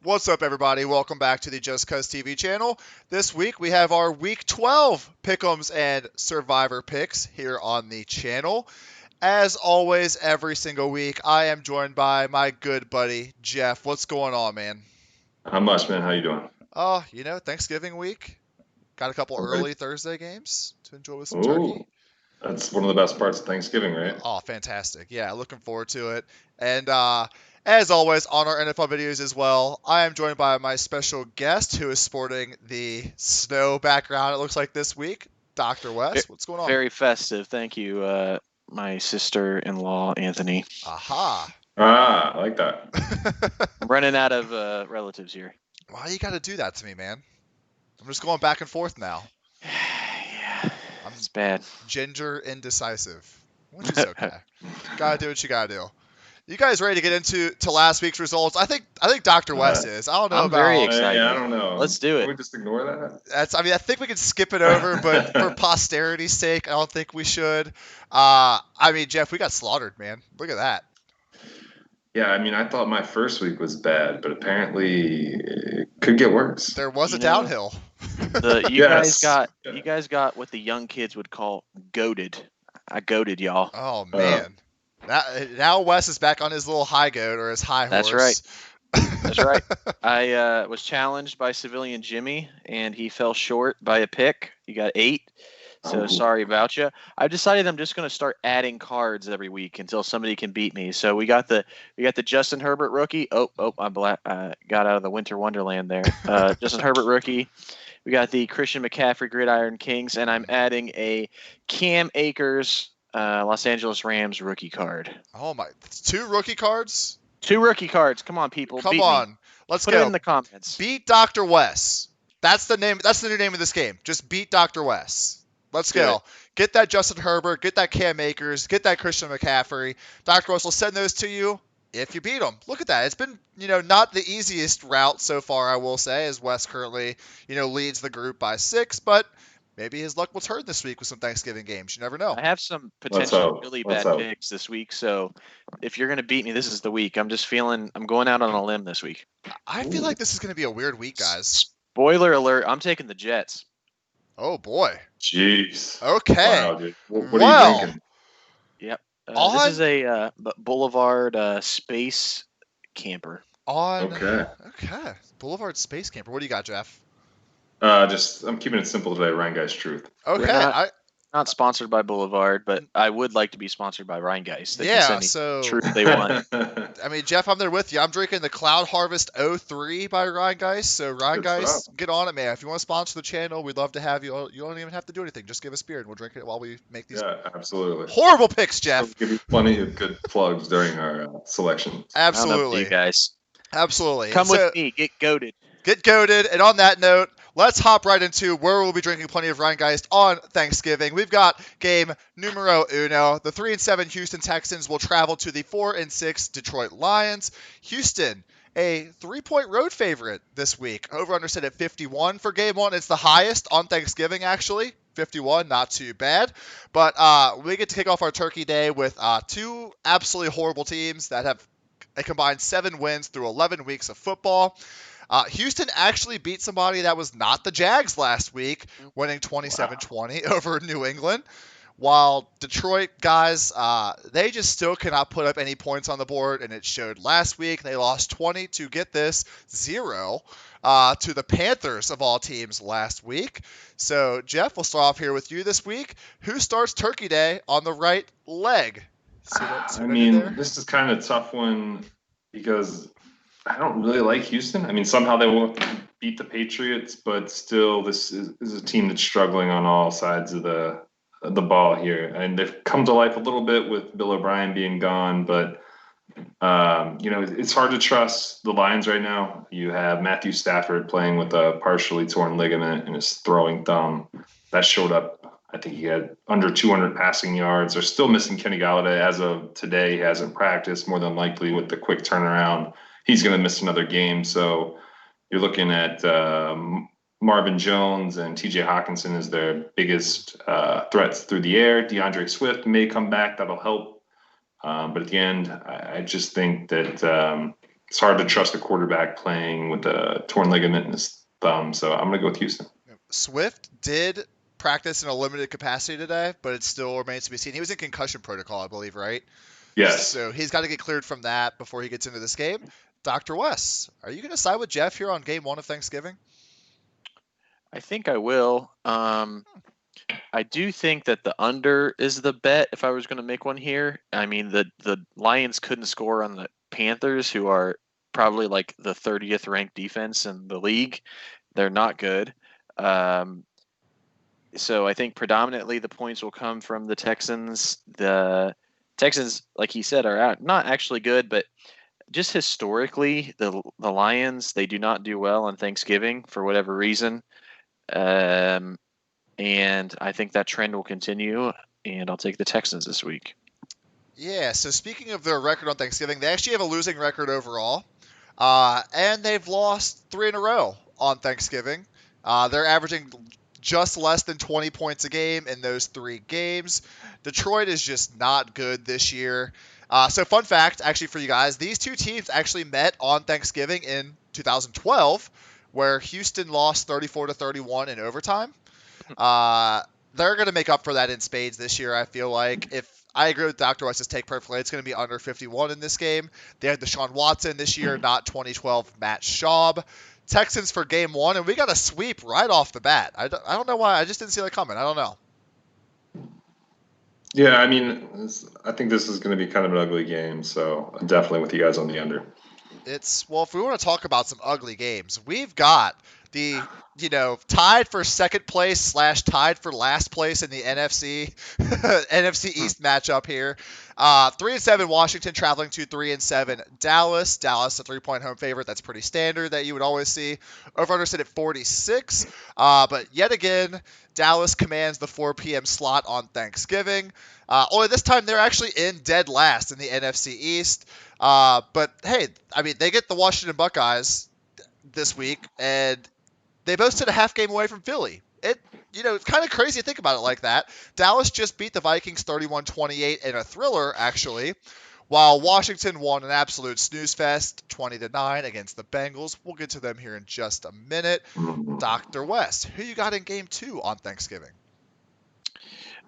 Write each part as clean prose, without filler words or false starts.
What's up, everybody? Welcome back to the Just Cuz TV channel. This week we have our Week 12 Pick'ems and Survivor picks here on the channel. As always, every single week, I am joined by my good buddy Jeff. What's going on, man? Not much, man. How you doing? Oh, Thanksgiving week. Got a couple All right. early Thursday games to enjoy with some turkey. Oh, that's one of the best parts of Thanksgiving, right? Oh, fantastic. Yeah, looking forward to it. And as always, on our NFL videos as well, I am joined by my special guest who is sporting the snow background, it looks like this week, Dr. West. What's going on? Very festive. Thank you, my sister-in-law, Anthony. Aha. Ah, I like that. I'm running out of relatives here. Why you got to do that to me, man? I'm just going back and forth now. Yeah, it's bad. Ginger indecisive, which is okay. Gotta do what you gotta do. You guys ready to get into last week's results? I think Dr. West is. I don't know I'm about. very excited. Yeah, I don't know. Let's do it. Can we just ignore that? I think we could skip it over, but for posterity's sake, I don't think we should. Jeff, we got slaughtered, man. Look at that. Yeah, I thought my first week was bad, but apparently it could get worse. There was a downhill. You Yes. guys got what the young kids would call goated. I goated y'all. Oh man. Now Wes is back on his little high goat or his high horse. That's right. That's right. I was challenged by Civilian Jimmy, and he fell short by a pick. He got 8. So Oh. sorry about you. I've decided I'm just going to start adding cards every week until somebody can beat me. So we got the Justin Herbert rookie. I got out of the Winter Wonderland there. Justin Herbert rookie. We got the Christian McCaffrey Gridiron Kings, and I'm adding a Cam Akers Los Angeles Rams rookie card. Oh my! 2 rookie cards. 2 rookie cards. Come on, people. Come beat on. Me. Let's Put go. it in the comments. Beat Dr. Wes. That's the name. That's the new name of this game. Just beat Dr. Wes. Let's go. Get that Justin Herbert. Get that Cam Akers. Get that Christian McCaffrey. Dr. Wes will send those to you if you beat them. Look at that. It's been, not the easiest route so far, I will say, as Wes currently, leads the group by 6, but maybe his luck will turn this week with some Thanksgiving games. You never know. I have some Let's potentially hope. really Let's bad hope. picks this week, so if you're going to beat me, this is the week. I'm going out on a limb this week. I feel like this is going to be a weird week, guys. Spoiler alert, I'm taking the Jets. Oh, boy. Jeez. Okay. Wow, dude. What Well, are you drinking? Yep. On- This is a Boulevard Space Camper. Okay. Boulevard Space Camper. What do you got, Jeff? I'm keeping it simple today. Ryan Guy's truth. Okay. not- Not sponsored by Boulevard, but I would like to be sponsored by Rheingeist. They can send me so truth they want. Jeff, I'm there with you. I'm drinking the Cloud Harvest 03 by Rheingeist. So Rheingeist, stuff. get on it, man. If you want to sponsor the channel, we'd love to have you. You don't even have to do anything. Just give us beer and we'll drink it while we make these Yeah, absolutely. horrible picks, Jeff. We'll give you plenty of good plugs during our selection. I don't know about Absolutely. you guys. Absolutely. Come So, with me. Get goaded. Get goaded. And on that note, let's hop right into where we'll be drinking plenty of Rheingeist on Thanksgiving. We've got game numero uno. The 3-7 Houston Texans will travel to the 4-6 Detroit Lions. Houston, a 3-point road favorite this week. Over under set at 51 for game 1. It's the highest on Thanksgiving, actually. 51, not too bad. But we get to kick off our Turkey Day with 2 absolutely horrible teams that have a combined 7 wins through 11 weeks of football. Houston actually beat somebody that was not the Jags last week, winning 27-20 over New England. While Detroit guys, they just still cannot put up any points on the board, and it showed last week. They lost 20 to get this 0 to the Panthers of all teams last week. So Jeff, we'll start off here with you this week. Who starts Turkey Day on the right leg? See what I did there? This is kind of a tough one because I don't really like Houston. Somehow they won't beat the Patriots, but still, this is a team that's struggling on all sides of the ball here. And they've come to life a little bit with Bill O'Brien being gone, but it's hard to trust the Lions right now. You have Matthew Stafford playing with a partially torn ligament in his throwing thumb. That showed up. I think he had under 200 passing yards. They're still missing Kenny Galladay. As of today, he hasn't practiced. More than likely, with the quick turnaround, he's going to miss another game. So you're looking at Marvin Jones and TJ Hawkinson as their biggest threats through the air. DeAndre Swift may come back. That'll help. But at the end, I just think that it's hard to trust a quarterback playing with a torn ligament in his thumb. So I'm going to go with Houston. Swift did practice in a limited capacity today, but it still remains to be seen. He was in concussion protocol, I believe, right? Yes. So he's got to get cleared from that before he gets into this game. Dr. West, are you going to side with Jeff here on game 1 of Thanksgiving? I think I will. I do think that the under is the bet if I was going to make one here. I mean, the Lions couldn't score on the Panthers, who are probably like the 30th ranked defense in the league. They're not good. So I think predominantly the points will come from the Texans. The Texans, like he said, are not actually good, but just historically, the Lions, they do not do well on Thanksgiving for whatever reason. And I think that trend will continue, and I'll take the Texans this week. Yeah, so speaking of their record on Thanksgiving, they actually have a losing record overall, and they've lost 3 in a row on Thanksgiving. They're averaging just less than 20 points a game in those 3 games. Detroit is just not good this year. So fun fact, actually, for you guys, these 2 teams actually met on Thanksgiving in 2012, where Houston lost 34-31 in overtime. They're going to make up for that in spades this year, I feel like. If I agree with Dr. West's take perfectly, it's going to be under 51 in this game. They had Deshaun Watson this year, not 2012 Matt Schaub. Texans for game 1, and we got a sweep right off the bat. I don't know why. I just didn't see that coming. I don't know. Yeah, I mean, I think this is going to be kind of an ugly game, so I'm definitely with you guys on the under. Well, if we want to talk about some ugly games, we've got the, tied for second place / tied for last place in the NFC East matchup here. 3-7 Washington traveling to 3-7 Dallas. Dallas, a 3-point home favorite. That's pretty standard that you would always see. Over-under sit at 46. But yet again, Dallas commands the 4 p.m. slot on Thanksgiving. Only this time they're actually in dead last in the NFC East. But hey, I mean, they get the Washington Buckeyes this week, and they both sit a half game away from Philly. It's kind of crazy to think about it like that. Dallas just beat the Vikings 31-28 in a thriller, actually, while Washington won an absolute snooze fest 20-9 against the Bengals. We'll get to them here in just a minute. Dr. West, who you got in game 2 on Thanksgiving?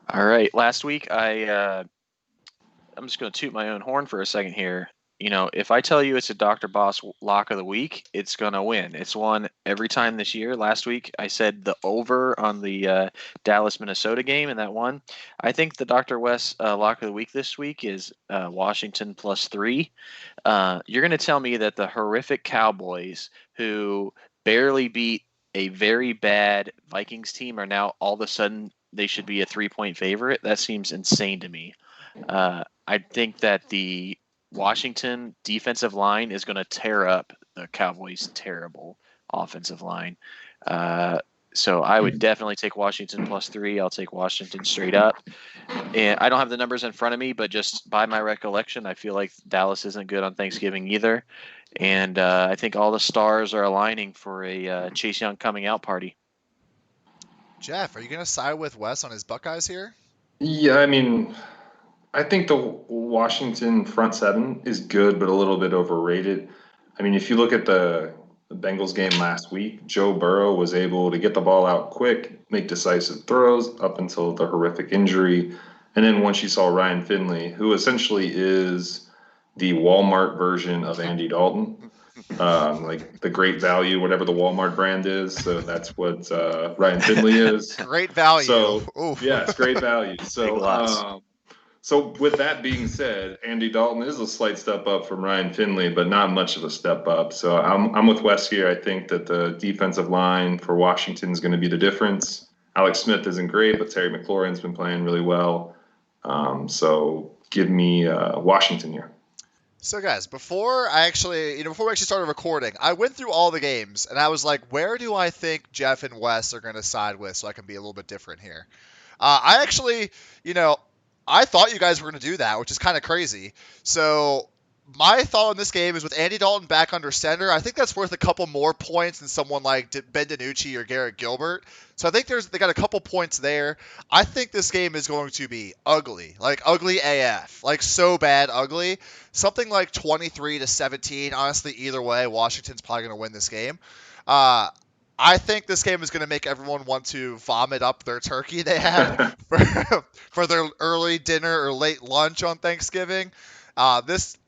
All right. Last week, I'm just going to toot my own horn for a second here. If I tell you it's a Dr. Boss lock of the week, it's going to win. It's won every time this year. Last week, I said the over on the Dallas-Minnesota game, and that won. I think the Dr. West lock of the week this week is Washington +3. You're going to tell me that the horrific Cowboys, who barely beat a very bad Vikings team, are now all of a sudden they should be a 3-point favorite? That seems insane to me. I think that the Washington defensive line is going to tear up the Cowboys' terrible offensive line. So I would definitely take Washington +3. I'll take Washington straight up. And I don't have the numbers in front of me, but just by my recollection, I feel like Dallas isn't good on Thanksgiving either. And I think all the stars are aligning for a Chase Young coming out party. Jeff, are you going to side with Wes on his Buckeyes here? Yeah, I mean, I think the Washington front seven is good, but a little bit overrated. I mean, if you look at the Bengals game last week, Joe Burrow was able to get the ball out quick, make decisive throws up until the horrific injury. And then once you saw Ryan Finley, who essentially is the Walmart version of Andy Dalton, like the Great Value, whatever the Walmart brand is. So that's what Ryan Finley is. Great value. So, Oof. yeah, it's great value. So with that being said, Andy Dalton is a slight step up from Ryan Finley, but not much of a step up. So I'm with Wes here. I think that the defensive line for Washington is going to be the difference. Alex Smith isn't great, but Terry McLaurin's been playing really well. So give me Washington here. So guys, before we actually started recording, I went through all the games and I was like, where do I think Jeff and Wes are going to side with so I can be a little bit different here? I thought you guys were going to do that, which is kind of crazy. So my thought on this game is with Andy Dalton back under center, I think that's worth a couple more points than someone like Ben DiNucci or Garrett Gilbert. So I think they got a couple points there. I think this game is going to be ugly, like ugly AF, like so bad ugly. Something like 23-17. Honestly, either way, Washington's probably going to win this game. I think this game is going to make everyone want to vomit up their turkey they had for their early dinner or late lunch on Thanksgiving.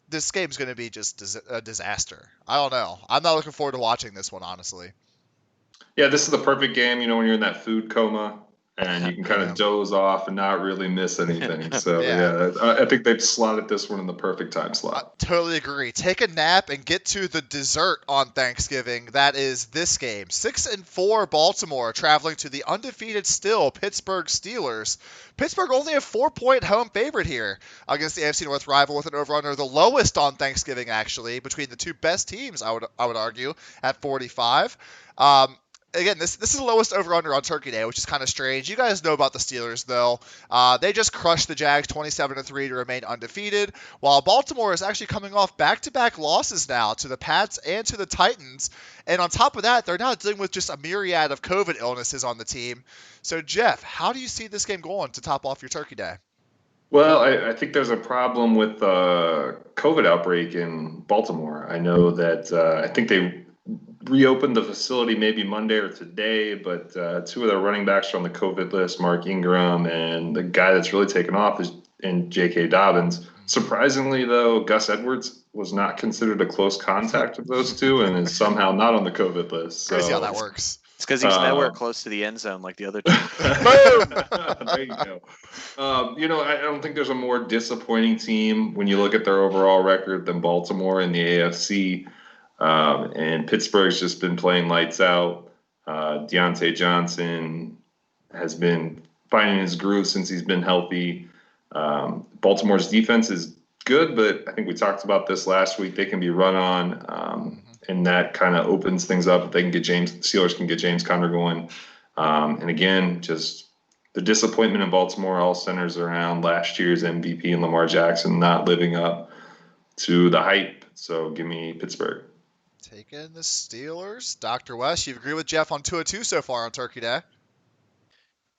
This game's going to be just a disaster. I don't know. I'm not looking forward to watching this one, honestly. Yeah, this is the perfect game, when you're in that food coma and you can kind of doze off and not really miss anything. So, I think they've slotted this one in the perfect time slot. I totally agree. Take a nap and get to the dessert on Thanksgiving. That is this game. 6-4 Baltimore traveling to the undefeated still Pittsburgh Steelers. Pittsburgh only a 4-point home favorite here against the AFC North rival with an over-under the lowest on Thanksgiving, actually, between the two best teams, I would argue, at 45. Again, this is the lowest over-under on Turkey Day, which is kind of strange. You guys know about the Steelers, though. They just crushed the Jags 27-3 to remain undefeated, while Baltimore is actually coming off back-to-back losses now to the Pats and to the Titans. And on top of that, they're now dealing with just a myriad of COVID illnesses on the team. So, Jeff, how do you see this game going to top off your Turkey Day? Well, I think there's a problem with the COVID outbreak in Baltimore. I know that I think they reopened the facility maybe Monday or today, but two of their running backs are on the COVID list, Mark Ingram, and the guy that's really taken off is J.K. Dobbins. Surprisingly, though, Gus Edwards was not considered a close contact of those two and is somehow not on the COVID list. Crazy how that works. It's because he's nowhere close to the end zone like the other two. Boom! There you go. I don't think there's a more disappointing team when you look at their overall record than Baltimore in the AFC. And Pittsburgh's just been playing lights out. Deontay Johnson has been finding his groove since he's been healthy. Baltimore's defense is good, but I think we talked about this last week. They can be run on, and that kind of opens things up. If they can get Steelers can get James Conner going. And again, just the disappointment in Baltimore all centers around last year's MVP and Lamar Jackson not living up to the hype. So give me Pittsburgh. Taking the Steelers. Dr. West, you agree with Jeff on 2-2 so far on Turkey Day?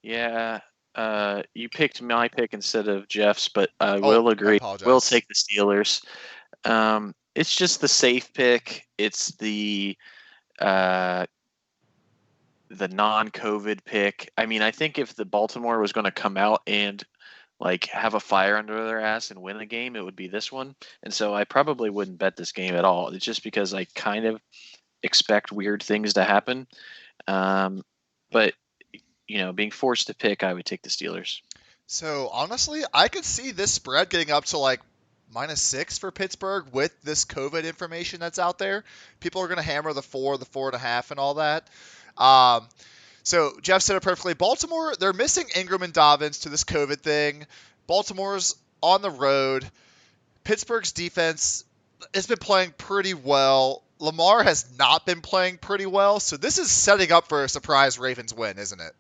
Yeah, you picked my pick instead of Jeff's, but I will agree. We'll take the Steelers. It's just the safe pick. It's the non-COVID pick. I mean, I think if the Baltimore was going to come out and have a fire under their ass and win a game, it would be this one. And so I probably wouldn't bet this game at all. It's just because I kind of expect weird things to happen. But, being forced to pick, I would take the Steelers. So honestly, I could see this spread getting up to -6 for Pittsburgh with this COVID information that's out there. People are going to hammer the 4, the 4.5 and all that. So Jeff said it perfectly. Baltimore, they're missing Ingram and Dobbins to this COVID thing. Baltimore's on the road. Pittsburgh's defense has been playing pretty well. Lamar has not been playing pretty well. So this is setting up for a surprise Ravens win, isn't it?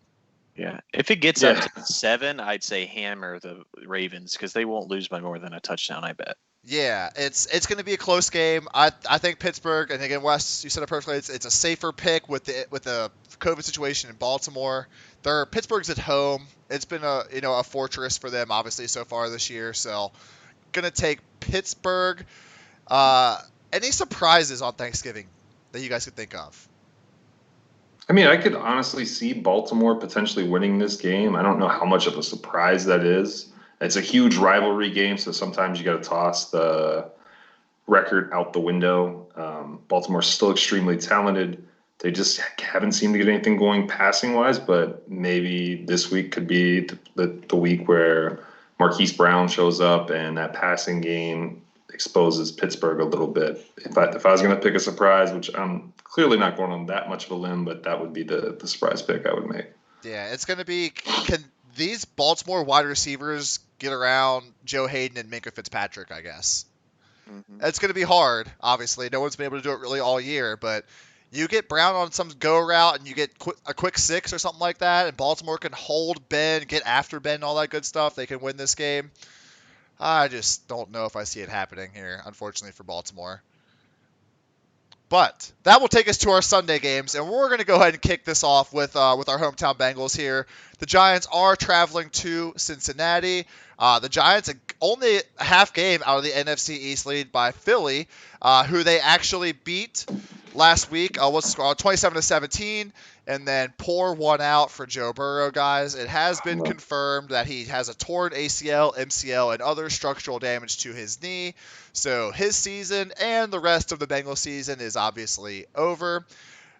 Yeah. If it gets up to 7, I'd say hammer the Ravens because they won't lose by more than a touchdown, I bet. Yeah, it's going to be a close game. I think Pittsburgh, and again, Wes, you said it perfectly. It's a safer pick with the COVID situation in Baltimore. Pittsburgh's at home. It's been a fortress for them, obviously, so far this year. So, gonna take Pittsburgh. Any surprises on Thanksgiving that you guys could think of? I mean, I could honestly see Baltimore potentially winning this game. I don't know how much of a surprise that is. It's a huge rivalry game, so sometimes you got to toss the record out the window. Baltimore's still extremely talented. They just haven't seemed to get anything going passing-wise, but maybe this week could be the week where Marquise Brown shows up and that passing game exposes Pittsburgh a little bit. If I was going to pick a surprise, which I'm clearly not going on that much of a limb, but that would be the surprise pick I would make. Yeah, it's going to be can these Baltimore wide receivers get around Joe Hayden and Minkah Fitzpatrick, I guess. Mm-hmm. It's going to be hard, obviously. No one's been able to do it really all year, but you get Brown on some go route and you get a quick 6 or something like that, and Baltimore can hold Ben, get after Ben, all that good stuff. They can win this game. I just don't know if I see it happening here, unfortunately for Baltimore. But that will take us to our Sunday games, and we're going to go ahead and kick this off with our hometown Bengals here. The Giants are traveling to Cincinnati. The Giants are only a half game out of the NFC East lead by Philly, who they actually beat last week. What's the score? 27-17, and then pour one out for Joe Burrow, guys. It has been confirmed that he has a torn ACL, MCL, and other structural damage to his knee. So his season and the rest of the Bengals season is obviously over.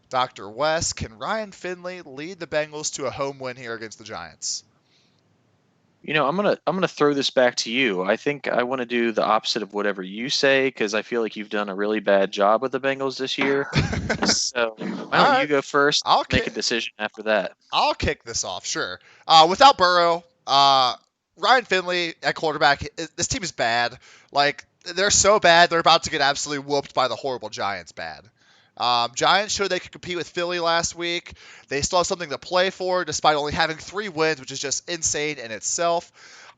Dr. West, can Ryan Finley lead the Bengals to a home win here against the Giants? I'm gonna throw this back to you. I think I want to do the opposite of whatever you say because I feel like you've done a really bad job with the Bengals this year. So why don't you go first? I'll make a decision after that. I'll kick this off, sure. Without Burrow, Ryan Finley at quarterback, this team is bad. Like, they're so bad, they're about to get absolutely whooped by the horrible Giants bad. Giants showed they could compete with Philly last week. They still have something to play for, despite only having 3 wins, which is just insane in itself.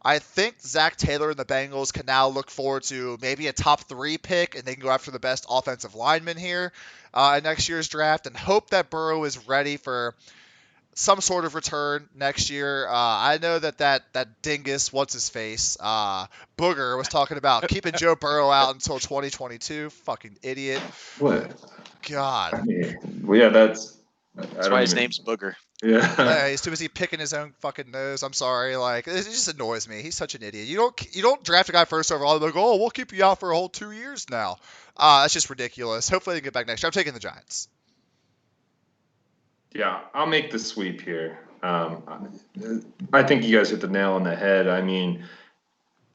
I think Zach Taylor and the Bengals can now look forward to maybe a top 3 pick, and they can go after the best offensive lineman here in next year's draft, and hope that Burrow is ready for some sort of return next year. I know that dingus, what's his face, Booger, was talking about keeping Joe Burrow out until 2022. Fucking idiot. What? God. Well, yeah, that's why his name's Booger. Yeah. He's too busy picking his own fucking nose. I'm sorry. Like, it just annoys me. He's such an idiot. You don't draft a guy first overall and be like, oh, we'll keep you out for a whole 2 years now. That's just ridiculous. Hopefully they get back next year. I'm taking the Giants. Yeah, I'll make the sweep here. I think you guys hit the nail on the head. I mean,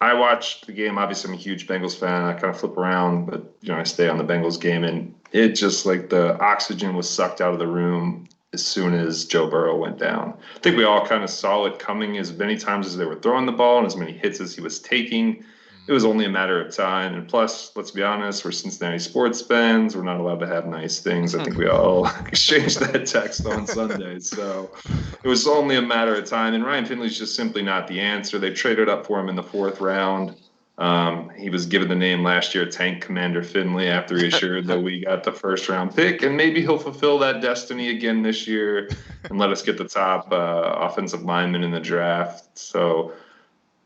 I watched the game. Obviously, I'm a huge Bengals fan. I kind of flip around, but I stay on the Bengals game, and it just like the oxygen was sucked out of the room as soon as Joe Burrow went down. I think we all kind of saw it coming as many times as they were throwing the ball and as many hits as he was taking. It was only a matter of time. And plus, let's be honest, we're Cincinnati sports fans. We're not allowed to have nice things. I think we all exchanged that text on Sunday. So it was only a matter of time. And Ryan Finley's just simply not the answer. They traded up for him in the 4th round. He was given the name last year, Tank Commander Finley, after he assured that we got the 1st round pick. And maybe he'll fulfill that destiny again this year and let us get the top offensive lineman in the draft. So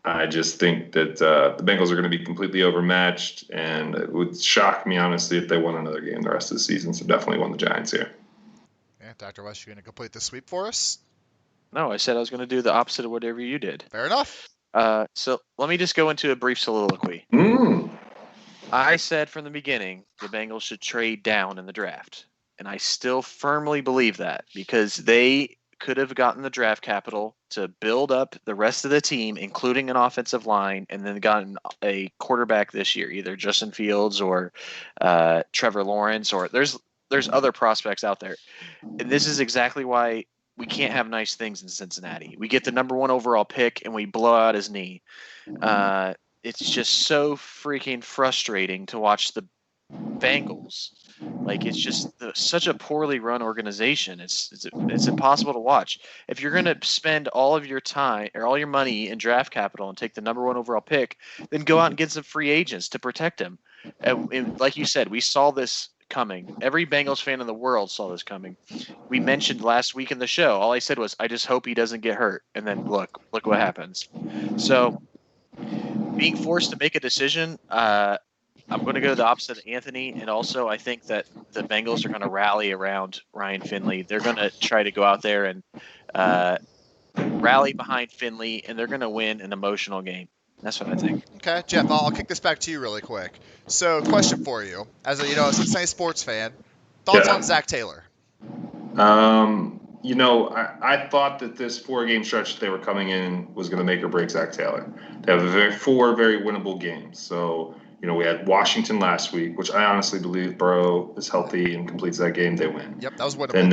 I just think that the Bengals are going to be completely overmatched, and it would shock me, honestly, if they won another game the rest of the season. So definitely won the Giants here. Yeah, Dr. West, you going to complete the sweep for us? No, I said I was going to do the opposite of whatever you did. Fair enough. So let me just go into a brief soliloquy. I said from the beginning the Bengals should trade down in the draft, and I still firmly believe that because they could have gotten the draft capital to build up the rest of the team, including an offensive line, and then gotten a quarterback this year, either Justin Fields or Trevor Lawrence, or there's other prospects out there. And this is exactly why we can't have nice things in Cincinnati. We get the number 1 overall pick and we blow out his knee. It's just so freaking frustrating to watch the Bengals. Like, it's just such a poorly run organization. It's impossible to watch. If you're going to spend all of your time or all your money in draft capital and take the number 1 overall pick, then go out and get some free agents to protect him. And like you said, we saw this coming. Every Bengals fan in the world saw this coming. We mentioned last week in the show. All I said was, I just hope he doesn't get hurt. And then look what happens. So being forced to make a decision, I'm going to go the opposite of Anthony, and also I think that the Bengals are going to rally around Ryan Finley. They're going to try to go out there and rally behind Finley, and they're going to win an emotional game. That's what I think. Okay, Jeff, I'll kick this back to you really quick. So, question for you, as a Cincinnati sports fan, thoughts on Zach Taylor? I thought that this 4-game stretch they were coming in was going to make or break Zach Taylor. They have 4 very winnable games. So, we had Washington last week, which I honestly believe Burrow is healthy and completes that game, they win. Yep, that was winnable. Then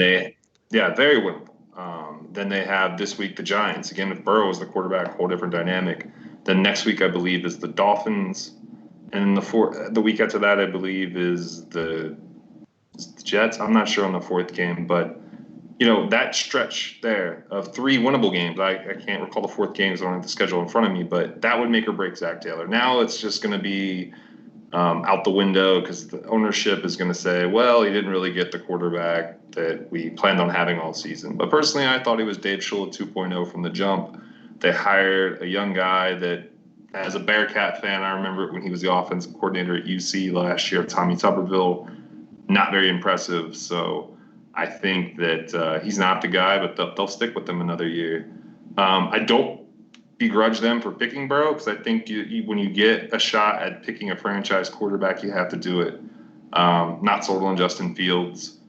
very winnable. Then they have this week the Giants. Again, if Burrow is the quarterback, whole different dynamic. Then next week, I believe, is the Dolphins. And the week after that, I believe, is the Jets. I'm not sure on the 4th game, but that stretch there of 3 winnable games, I can't recall the fourth game, so I don't have the schedule in front of me, but that would make or break Zach Taylor. Now it's just going to be out the window because the ownership is going to say, well, he didn't really get the quarterback that we planned on having all season. But personally, I thought he was Dave Shula 2.0 from the jump. They hired a young guy that, as a Bearcat fan, I remember when he was the offensive coordinator at UC last year, Tommy Tuberville, not very impressive. So I think that he's not the guy, but they'll stick with him another year. I don't begrudge them for picking Burrow because I think when you get a shot at picking a franchise quarterback, you have to do it. Not sold on Justin Fields.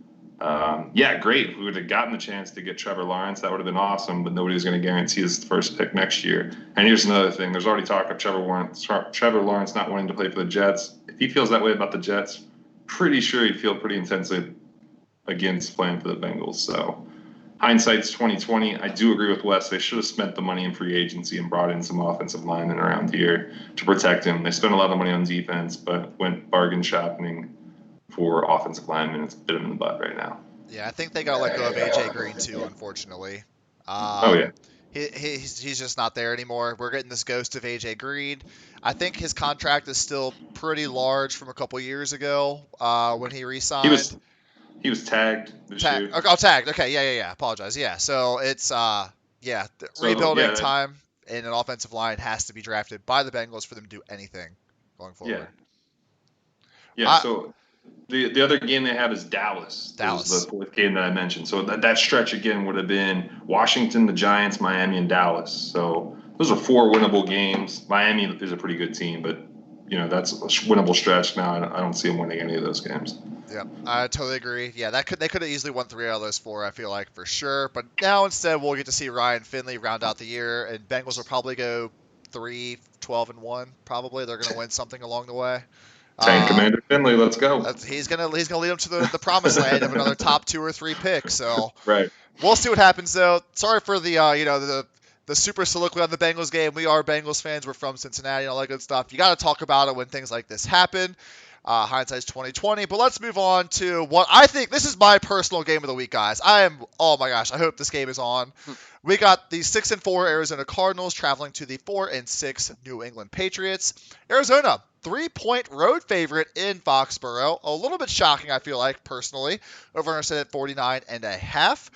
Yeah, great. If we would have gotten the chance to get Trevor Lawrence, that would have been awesome, but nobody was going to guarantee his first pick next year. And here's another thing. There's already talk of Trevor Lawrence not wanting to play for the Jets. If he feels that way about the Jets, pretty sure he'd feel pretty intensely against playing for the Bengals. So hindsight's 2020. I do agree with Wes. They should have spent the money in free agency and brought in some offensive linemen around here to protect him. They spent a lot of money on defense, but went bargain shopping for offensive linemen. It's a bit of in the butt right now. Yeah, I think they got to let go of AJ Green too, unfortunately. Yeah. He's just not there anymore. We're getting this ghost of AJ Green. I think his contract is still pretty large from a couple years ago when he re-signed. He was tagged this year. Okay, tagged. Okay, yeah. Apologize. Yeah, so it's rebuilding time, and an offensive line has to be drafted by the Bengals for them to do anything going forward. Yeah. So the other game they have is Dallas. Dallas is the fourth game that I mentioned. So that stretch again would have been Washington, the Giants, Miami, and Dallas. So those are 4 winnable games. Miami is a pretty good team, but that's a winnable stretch. Now I don't see them winning any of those games. Yeah, I totally agree. Yeah, they could have easily won 3 out of those 4, I feel like, for sure. But now instead we'll get to see Ryan Finley round out the year, and Bengals will probably go 3-12-1. Probably they're going to win something along the way. Tank Commander Finley, let's go. He's gonna lead them to the promised land of another top 2 or 3 picks. So right, we'll see what happens though. Sorry for the super soliloquy on the Bengals game. We are Bengals fans. We're from Cincinnati and all that good stuff. You got to talk about it when things like this happen. Hindsight's 2020. But let's move on to what I think this is my personal game of the week, guys. Oh my gosh, I hope this game is on. We got the 6-4 Arizona Cardinals traveling to the 4-6 New England Patriots. Arizona, 3-point road favorite in Foxborough. A little bit shocking, I feel like, personally. Over set at 49.5.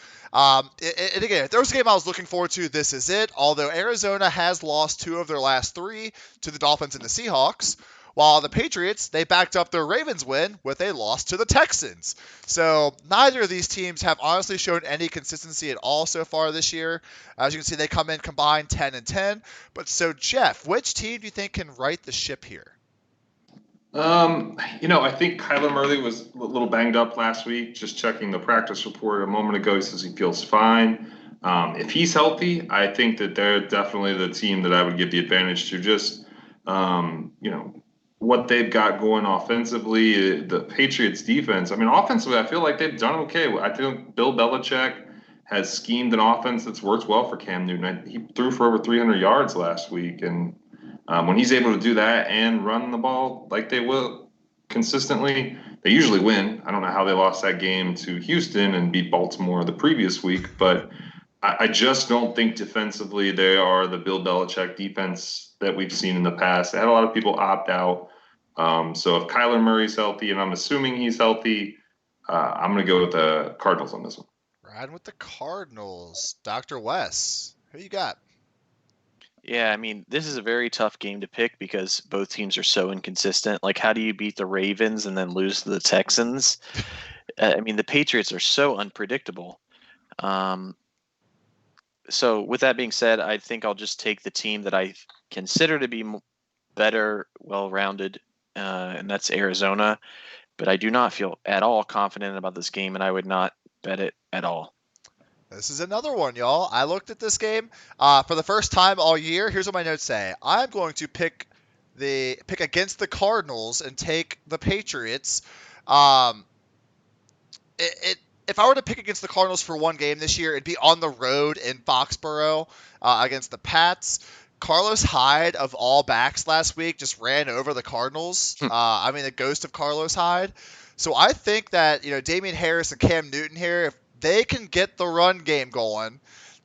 And again, if there was a game I was looking forward to, this is it. Although Arizona has lost 2 of their last 3 to the Dolphins and the Seahawks. While the Patriots, they backed up their Ravens win with a loss to the Texans. So neither of these teams have honestly shown any consistency at all so far this year. As you can see, they come in combined 10-10. But so, Jeff, which team do you think can right the ship here? I think Kyler Murray was a little banged up last week. Just checking the practice report a moment ago, he says he feels fine. If he's healthy, I think that they're definitely the team that I would give the advantage to. Just, what they've got going offensively, the Patriots defense. I mean, offensively, I feel like they've done okay. I think Bill Belichick has schemed an offense that's worked well for Cam Newton. He threw for over 300 yards last week. And when he's able to do that and run the ball like they will consistently, they usually win. I don't know how they lost that game to Houston and beat Baltimore the previous week, but I just don't think defensively they are the Bill Belichick defense that we've seen in the past. They had a lot of people opt out. So if Kyler Murray's healthy, and I'm assuming he's healthy, I'm going to go with the Cardinals on this one. Riding with the Cardinals. Dr. Wes, who you got? Yeah, I mean, this is a very tough game to pick because both teams are so inconsistent. Like, how do you beat the Ravens and then lose to the Texans? I mean, the Patriots are so unpredictable. So with that being said, I think I'll just take the team that I consider to be better, well-rounded, and that's Arizona. But I do not feel at all confident about this game, and I would not bet it at all. This is another one, y'all. I looked at this game for the first time all year. Here's what my notes say. I'm going to pick against the Cardinals and take the Patriots. If I were to pick against the Cardinals for one game this year, it'd be on the road in Foxborough against the Pats. Carlos Hyde, of all backs last week, just ran over the Cardinals. The ghost of Carlos Hyde. So I think that, Damian Harris and Cam Newton here, if they can get the run game going,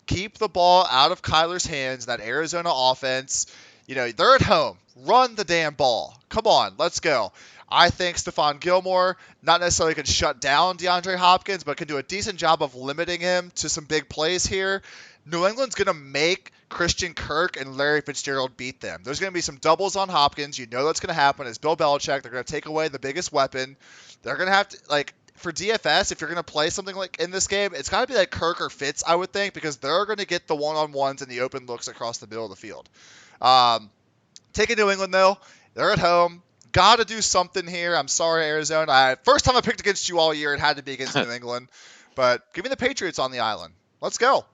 keep the ball out of Kyler's hands, that Arizona offense. They're at home. Run the damn ball. Come on, let's go. I think Stephon Gilmore not necessarily can shut down DeAndre Hopkins, but can do a decent job of limiting him to some big plays here. New England's going to make Christian Kirk and Larry Fitzgerald beat them. There's going to be some doubles on Hopkins. You know that's going to happen. It's Bill Belichick. They're going to take away the biggest weapon. They're going to have to, for DFS, if you're going to play something like in this game, it's got to be like Kirk or Fitz, I would think, because they're going to get the one-on-ones and the open looks across the middle of the field. Taking New England, though. They're at home. Got to do something here. I'm sorry, Arizona. First time I picked against you all year, it had to be against New England. But give me the Patriots on the island. Let's go.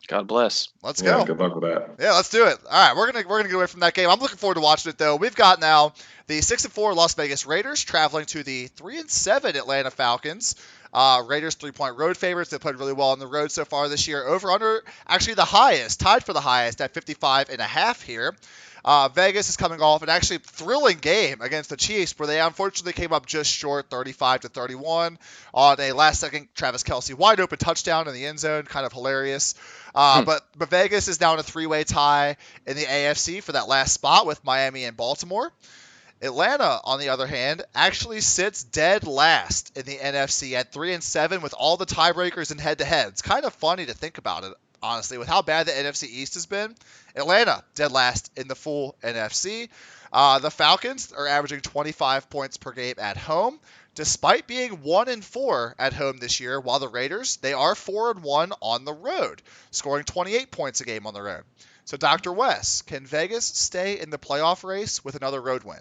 God bless. Let's go. Good luck with that. Yeah, let's do it. All right, we're gonna get away from that game. I'm looking forward to watching it, though. We've got now the 6-4 Las Vegas Raiders traveling to the 3-7 Atlanta Falcons. Raiders 3-point road favorites. They played really well on the road so far this year. Over under, actually the highest, tied for the highest at 55.5 here. Vegas is coming off an actually thrilling game against the Chiefs, where they unfortunately came up just short, 35-31, on a last-second Travis Kelce wide open touchdown in the end zone. Kind of hilarious. But Vegas is now in a three-way tie in the AFC for that last spot with Miami and Baltimore. Atlanta, on the other hand, actually sits dead last in the NFC at 3-7 with all the tiebreakers and head-to-heads. Kind of funny to think about it, honestly, with how bad the NFC East has been. Atlanta, dead last in the full NFC. The Falcons are averaging 25 points per game at home, despite being 1-4 at home this year, while the Raiders, they are 4-1 on the road, scoring 28 points a game on the road. So, Dr. Wes, can Vegas stay in the playoff race with another road win?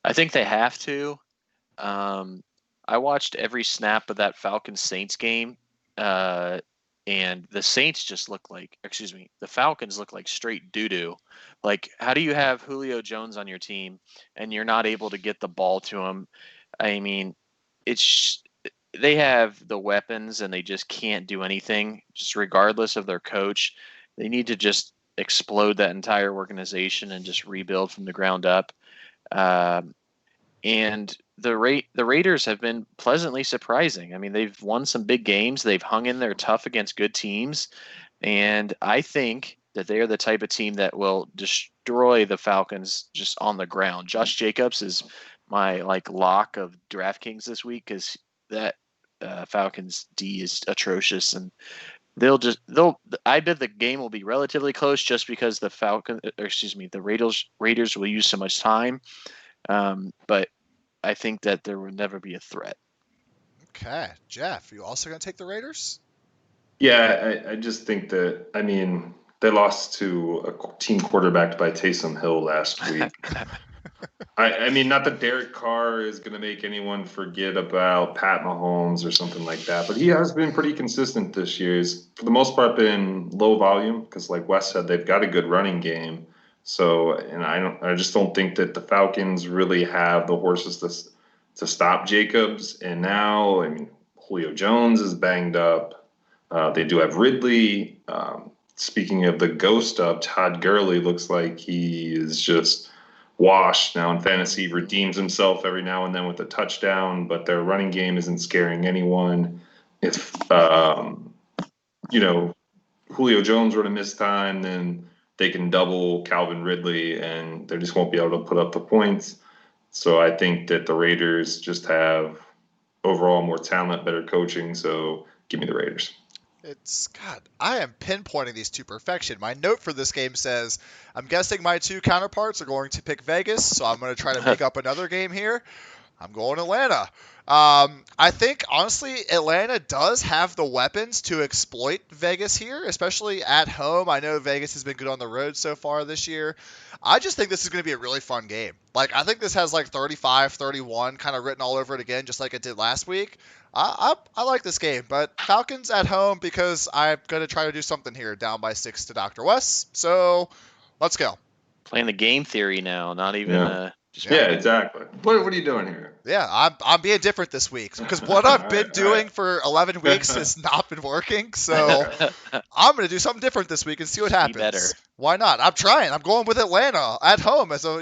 I think they have to. I watched every snap of that Falcons-Saints game, and the Saints just look like, the Falcons look like straight doo-doo. Like, how do you have Julio Jones on your team and you're not able to get the ball to him? I mean, they have the weapons and they just can't do anything, just regardless of their coach. They need to just explode that entire organization and just rebuild from the ground up. And the Raiders have been pleasantly surprising. I mean, they've won some big games. They've hung in there tough against good teams. And I think that they are the type of team that will destroy the Falcons just on the ground. Josh Jacobs is my lock of DraftKings this week, because that Falcons D is atrocious, and I bet the game will be relatively close just because the Raiders will use so much time. But I think that there will never be a threat. Okay. Jeff, you also going to take the Raiders? Yeah, I just think that, they lost to a team quarterbacked by Taysom Hill last week. Not that Derek Carr is going to make anyone forget about Pat Mahomes or something like that, but he has been pretty consistent this year. He's, for the most part, been low volume because, like Wes said, they've got a good running game. So, and I just don't think that the Falcons really have the horses to stop Jacobs. And now, Julio Jones is banged up. They do have Ridley. Speaking of the ghost of Todd Gurley, looks like he is just washed now in fantasy, redeems himself every now and then with a touchdown, but their running game isn't scaring anyone. If, Julio Jones were to miss time, then they can double Calvin Ridley and they just won't be able to put up the points. So I think that the Raiders just have overall more talent, better coaching. So give me the Raiders. I am pinpointing these to perfection. My note for this game says, I'm guessing my two counterparts are going to pick Vegas, so I'm going to try to make up another game here. I'm going Atlanta. I think, honestly, Atlanta does have the weapons to exploit Vegas here, especially at home. I know Vegas has been good on the road so far this year. I just think this is going to be a really fun game. I think this has 35-31 kind of written all over it again, just like it did last week. I like this game, but Falcons at home because I'm going to try to do something here, down by 6 to Dr. Wes. So let's go. Playing the game theory now, not even... Yeah, exactly. What are you doing here? Yeah, I'm being different this week because what I've been doing for 11 weeks has not been working. So I'm going to do something different this week and see what happens. Better. Why not? I'm trying. I'm going with Atlanta at home as a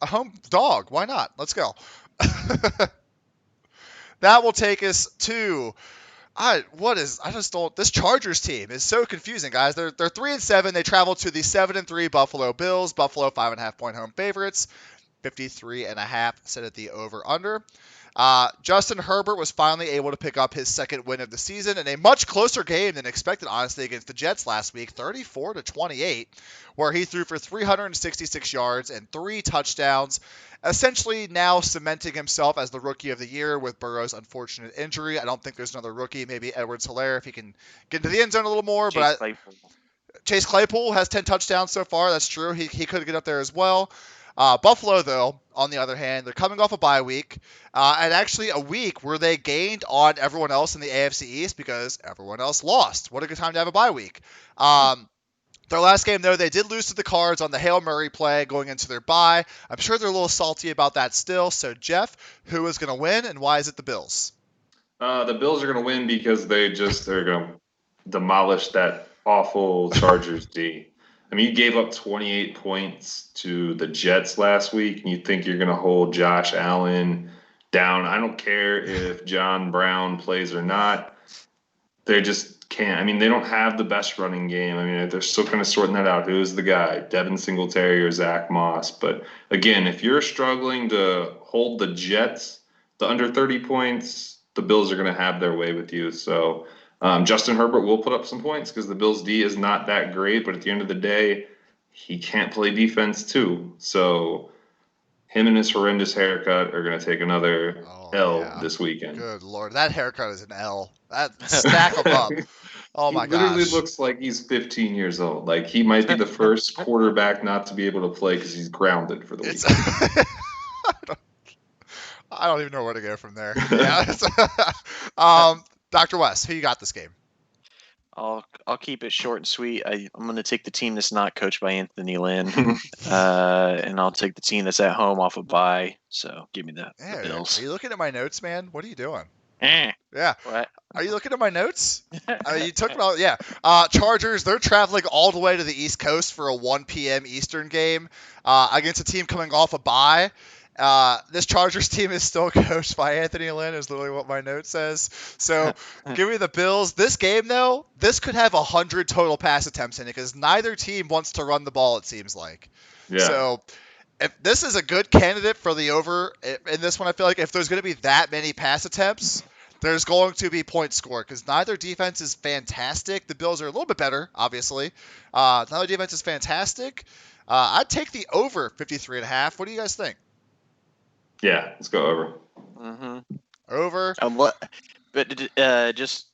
home dog. Why not? Let's go. that will take us to this Chargers team is so confusing, guys. They're 3-7. They travel to the 7-3 Buffalo Bills. Buffalo 5.5-point home favorites. 53.5 set at the over/under. Justin Herbert was finally able to pick up his second win of the season in a much closer game than expected, honestly, against the Jets last week, 34-28, where he threw for 366 yards and 3 touchdowns, essentially now cementing himself as the rookie of the year with Burrow's unfortunate injury. I don't think there's another rookie, maybe Edwards-Helaire if he can get into the end zone a little more. Chase Claypool has 10 touchdowns so far. That's true. He could get up there as well. Buffalo, though, on the other hand, they're coming off a bye week, and actually a week where they gained on everyone else in the AFC East because everyone else lost. What a good time to have a bye week. Their last game, though, they did lose to the Cards on the Hail Murray play going into their bye. I'm sure they're a little salty about that still. So, Jeff, who is going to win, and why is it the Bills? The Bills are going to win because they're going to demolish that awful Chargers D. I mean, you gave up 28 points to the Jets last week, and you think you're going to hold Josh Allen down. I don't care if John Brown plays or not. They just can't. I mean, they don't have the best running game. I mean, they're still kind of sorting that out. Who's the guy? Devin Singletary or Zach Moss? But, again, if you're struggling to hold the Jets to under 30 points, the Bills are going to have their way with you. So, Justin Herbert will put up some points because the Bills' D is not that great, but at the end of the day, he can't play defense too. So him and his horrendous haircut are going to take another L this weekend. Good Lord. That haircut is an L. Stack them up. Oh, my gosh. He literally looks like he's 15 years old. Like, he might be the first quarterback not to be able to play because he's grounded for the weekend. I don't even know where to go from there. Yeah. Dr. West, who you got this game? I'll keep it short and sweet. I'm going to take the team that's not coached by Anthony Lynn, and I'll take the team that's at home off a bye. So give me the Bills. Are you looking at my notes, man? What are you doing? Yeah. What? Are you looking at my notes? You took it all. Yeah. Chargers, they're traveling all the way to the East Coast for a 1 p.m. Eastern game against a team coming off a bye. This Chargers team is still coached by Anthony Lynn, is literally what my note says. So give me the Bills. This game, though, this could have 100 total pass attempts in it because neither team wants to run the ball, it seems like. Yeah. So if this is a good candidate for the over in this one, I feel like if there's going to be that many pass attempts, there's going to be points scored because neither defense is fantastic. The Bills are a little bit better, obviously. Neither defense is fantastic. I'd take the over 53.5. What do you guys think? Yeah, let's go over. Mm-hmm. Over. But just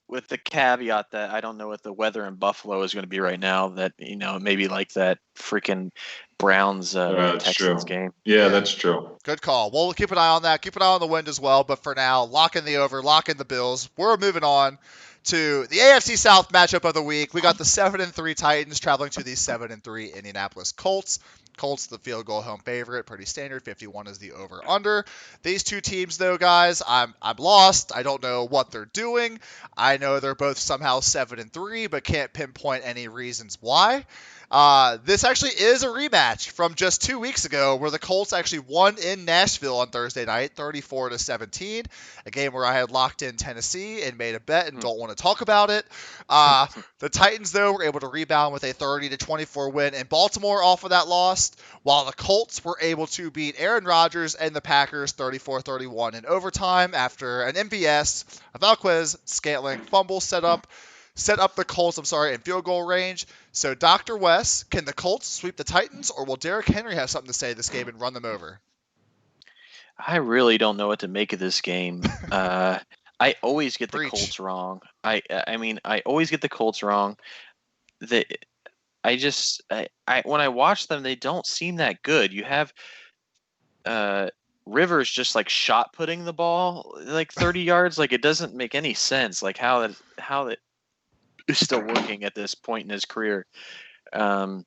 with the caveat that I don't know what the weather in Buffalo is going to be right now. That maybe like that freaking Browns Texans game. Yeah, that's true. Good call. We'll keep an eye on that. Keep an eye on the wind as well. But for now, lock in the over. Lock in the Bills. We're moving on to the AFC South matchup of the week. We got the 7-3 Titans traveling to the 7-3 Indianapolis Colts. Colts, the field goal home favorite, pretty standard. 51 is the over/under. These two teams, though, guys, I'm lost. I don't know what they're doing. I know they're both somehow 7-3, but can't pinpoint any reasons why. This actually is a rematch from just 2 weeks ago where the Colts actually won in Nashville on Thursday night, 34-17, a game where I had locked in Tennessee and made a bet and don't want to talk about it. The Titans, though, were able to rebound with a 30-24 win in Baltimore off of that loss, while the Colts were able to beat Aaron Rodgers and the Packers 34-31 in overtime after an MVS, a Valquez-Scantling fumble set up the Colts, in field goal range. So, Dr. West, can the Colts sweep the Titans, or will Derrick Henry have something to say this game and run them over? I really don't know what to make of this game. I always get the Colts wrong. I always get the Colts wrong. When I watch them, they don't seem that good. You have Rivers just like shot putting the ball like 30 yards. Like, it doesn't make any sense. Like how that is still working at this point in his career. And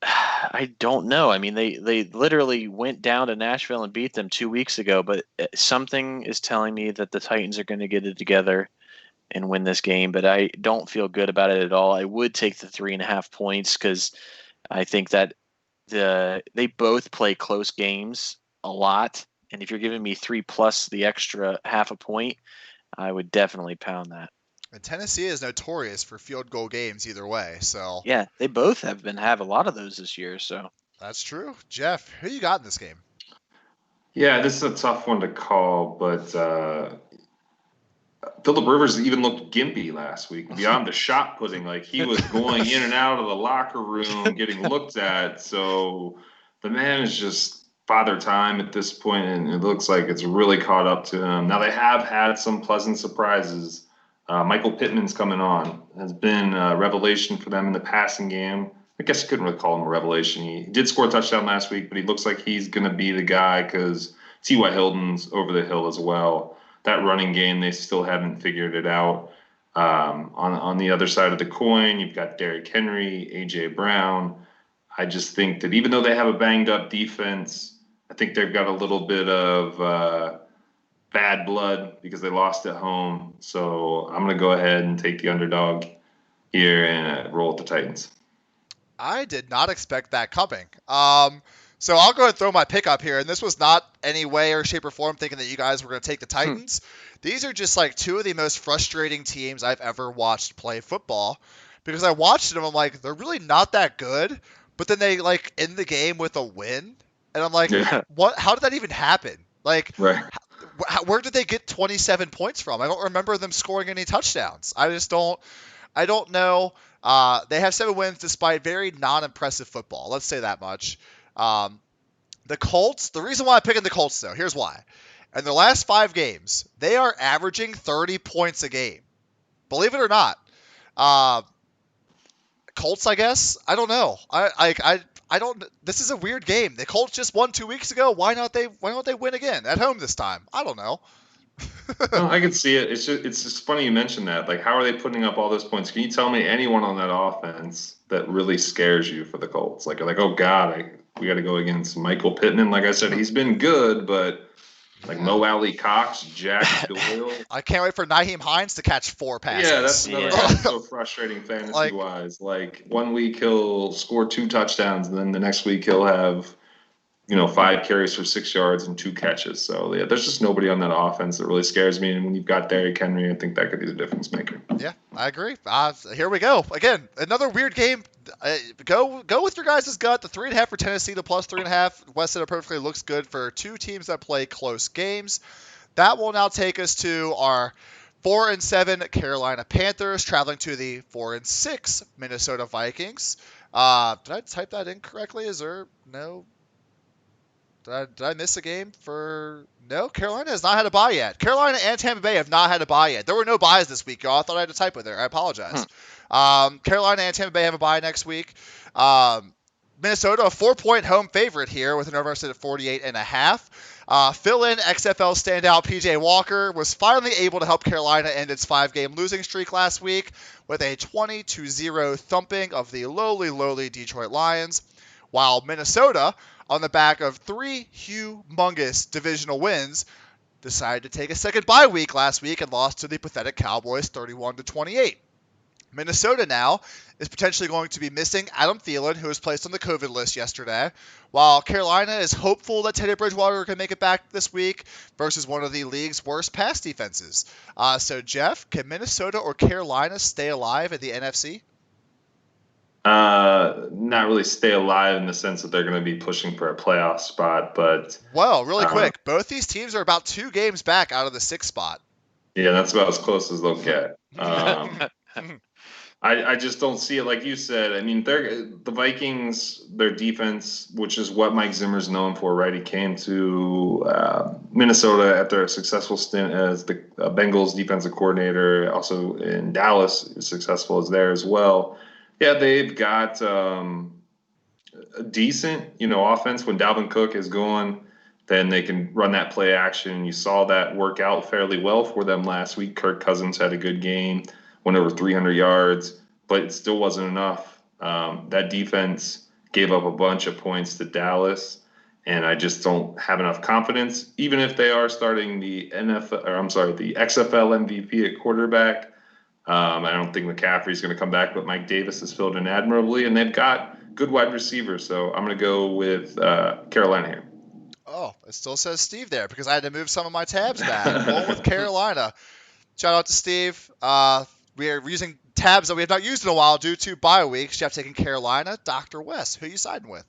I don't know. I mean, they literally went down to Nashville and beat them 2 weeks ago, but something is telling me that the Titans are going to get it together and win this game, but I don't feel good about it at all. I would take the 3.5 points because I think that they both play close games a lot, And if you're giving me 3 plus the extra half a point, I would definitely pound that. And Tennessee is notorious for field goal games either way, so Yeah, they both have a lot of those this year. So that's true. Jeff, who you got in this game? Yeah, this is a tough one to call, but Philip Rivers even looked gimpy last week beyond the shot putting. Like he was going in and out of the locker room, getting looked at. So the man is just father time at this point, and it looks like it's really caught up to him. Now they have had some pleasant surprises. Michael Pittman's coming on, has been a revelation for them in the passing game. I guess you couldn't really call him a revelation. He did score a touchdown last week, but he looks like he's going to be the guy because T.Y. Hilton's over the hill as well. That running game, they still haven't figured it out. On the other side of the coin, you've got Derrick Henry, A.J. Brown. I just think that even though they have a banged-up defense, I think they've got a little bit of bad blood because they lost at home. So I'm going to go ahead and take the underdog here and roll with the Titans. I did not expect that coming. So I'll go ahead and throw my pick up here, and this was not any way or shape or form thinking that you guys were going to take the Titans. These are just like two of the most frustrating teams I've ever watched play football because I watched them. I'm like, they're really not that good, but then they like end the game with a win, and I'm like, what? How did that even happen? Like, Right. Where did they get 27 points from? I don't remember them scoring any touchdowns. I don't know. They have 7 wins despite very non-impressive football. Let's say that much. The Colts, the reason why I'm picking the Colts, though, here's why. In their last 5 games, they are averaging 30 points a game. Believe it or not. Colts, I guess? I don't know. I don't. This is a weird game. The Colts just won 2 weeks ago. Why don't they win again at home this time? I don't know. No, I can see it. It's just funny you mentioned that. Like, how are they putting up all those points? Can you tell me anyone on that offense that really scares you for the Colts? Like, oh God, we got to go against Michael Pittman. Like I said, he's been good, but like Mo Alley Cox, Jack Doyle. I can't wait for Nyheim Hines to catch 4 passes. Yeah, that's another guy that's so frustrating fantasy wise. Like 1 week he'll score 2 touchdowns, and then the next week he'll have 5 carries for 6 yards and 2 catches. So yeah, there's just nobody on that offense that really scares me. And when you've got Derrick Henry, I think that could be the difference maker. Yeah, I agree. Here we go. Again, another weird game. Go with your guys' gut. The 3.5 for Tennessee, the plus 3.5. West Center perfectly looks good for 2 teams that play close games. That will now take us to our 4-7 Carolina Panthers traveling to the 4-6 Minnesota Vikings. Did I type that incorrectly? Is there no? Did I miss a game for... No, Carolina has not had a bye yet. Carolina and Tampa Bay have not had a bye yet. There were no byes this week, y'all. I thought I had a typo there. I apologize. Carolina and Tampa Bay have a bye next week. Minnesota, a 4-point home favorite here with an over at 48.5. Fill-in XFL standout PJ Walker was finally able to help Carolina end its 5-game losing streak last week with a 20-0 thumping of the lowly Detroit Lions, while Minnesota, on the back of 3 humongous divisional wins, decided to take a second bye week last week and lost to the pathetic Cowboys 31-28. Minnesota now is potentially going to be missing Adam Thielen, who was placed on the COVID list yesterday, while Carolina is hopeful that Teddy Bridgewater can make it back this week versus one of the league's worst pass defenses. So, Jeff, can Minnesota or Carolina stay alive at the NFC? Not really stay alive in the sense that they're going to be pushing for a playoff spot, but really quick, both these teams are about 2 games back out of the 6th spot. Yeah, that's about as close as they'll get. I just don't see it like you said. I mean, the Vikings, their defense, which is what Mike Zimmer's known for, right? He came to Minnesota after a successful stint as the Bengals defensive coordinator, also in Dallas, successful as there as well. Yeah, they've got a decent, offense. When Dalvin Cook is going, then they can run that play action. You saw that work out fairly well for them last week. Kirk Cousins had a good game, went over 300 yards, but it still wasn't enough. That defense gave up a bunch of points to Dallas, and I just don't have enough confidence. Even if they are starting the XFL MVP at quarterback, I don't think McCaffrey's going to come back, but Mike Davis has filled in admirably, and they've got good wide receivers. So I'm going to go with Carolina here. Oh, it still says Steve there because I had to move some of my tabs back. Going with Carolina. Shout out to Steve. We are using tabs that we have not used in a while due to bye weeks. Jeff taking Carolina. Dr. West, who you siding with?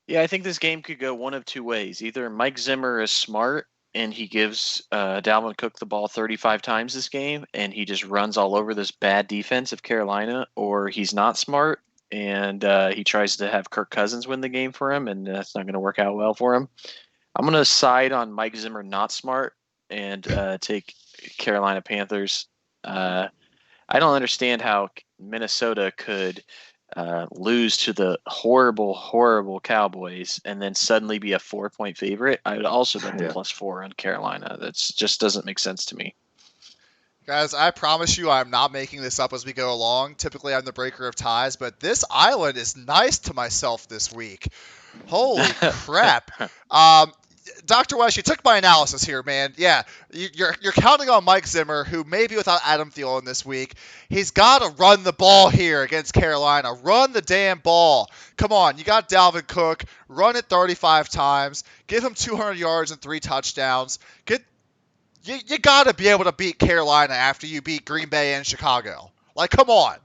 Yeah, I think this game could go one of two ways. Either Mike Zimmer is smart and he gives Dalvin Cook the ball 35 times this game and he just runs all over this bad defense of Carolina, or he's not smart and he tries to have Kirk Cousins win the game for him, and that's not going to work out well for him. I'm going to side on Mike Zimmer not smart and take Carolina Panthers. I don't understand how Minnesota could lose to the horrible Cowboys and then suddenly be a 4-point favorite. I would also bet the +4 on Carolina. That just doesn't make sense to me. Guys, I promise you I'm not making this up as we go along. Typically, I'm the breaker of ties, but this island is nice to myself this week. Holy crap. Dr. West, you took my analysis here, man. Yeah, you're counting on Mike Zimmer, who may be without Adam Thielen this week. He's got to run the ball here against Carolina. Run the damn ball. Come on, you got Dalvin Cook. Run it 35 times. Give him 200 yards and 3 touchdowns. You got to be able to beat Carolina after you beat Green Bay and Chicago. Like, come on.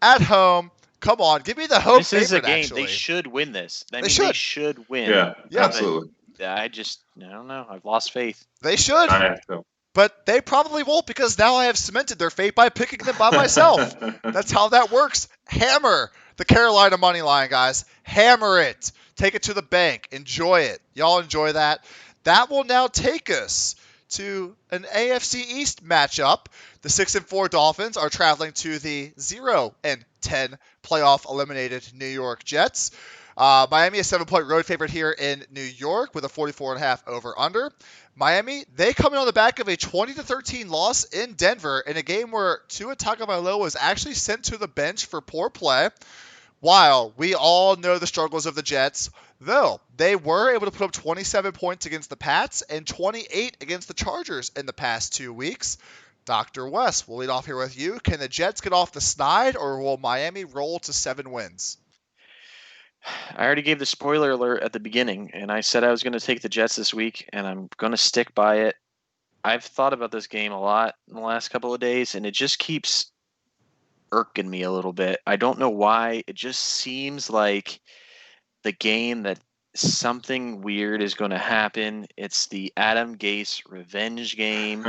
At home. Come on, give me the home This favorite, is a game. actually. They should win this. They They should win. Yeah, Yeah. absolutely. I don't know. I've lost faith. They should, I have to. but they probably won't because now I have cemented their fate by picking them by myself. That's how that works. Hammer the Carolina money line, guys. Hammer it. Take it to the bank. Enjoy it. Y'all enjoy that. That will now take us to an AFC East matchup. The 6-4 Dolphins are traveling to the 0-10 playoff eliminated New York Jets. Miami is 7-point road favorite here in New York with a 44.5 over/under. Miami, they come in on the back of a 20-13 loss in Denver in a game where Tua Tagovailoa was actually sent to the bench for poor play. While we all know the struggles of the Jets, though they were able to put up 27 points against the Pats and 28 against the Chargers in the past 2 weeks. Dr. West, we'll lead off here with you. Can the Jets get off the snide, or will Miami roll to 7 wins? I already gave the spoiler alert at the beginning, and I said I was going to take the Jets this week, and I'm going to stick by it. I've thought about this game a lot in the last couple of days, and it just keeps irking me a little bit. I don't know why. It just seems like the game that something weird is going to happen. It's the Adam Gase revenge game.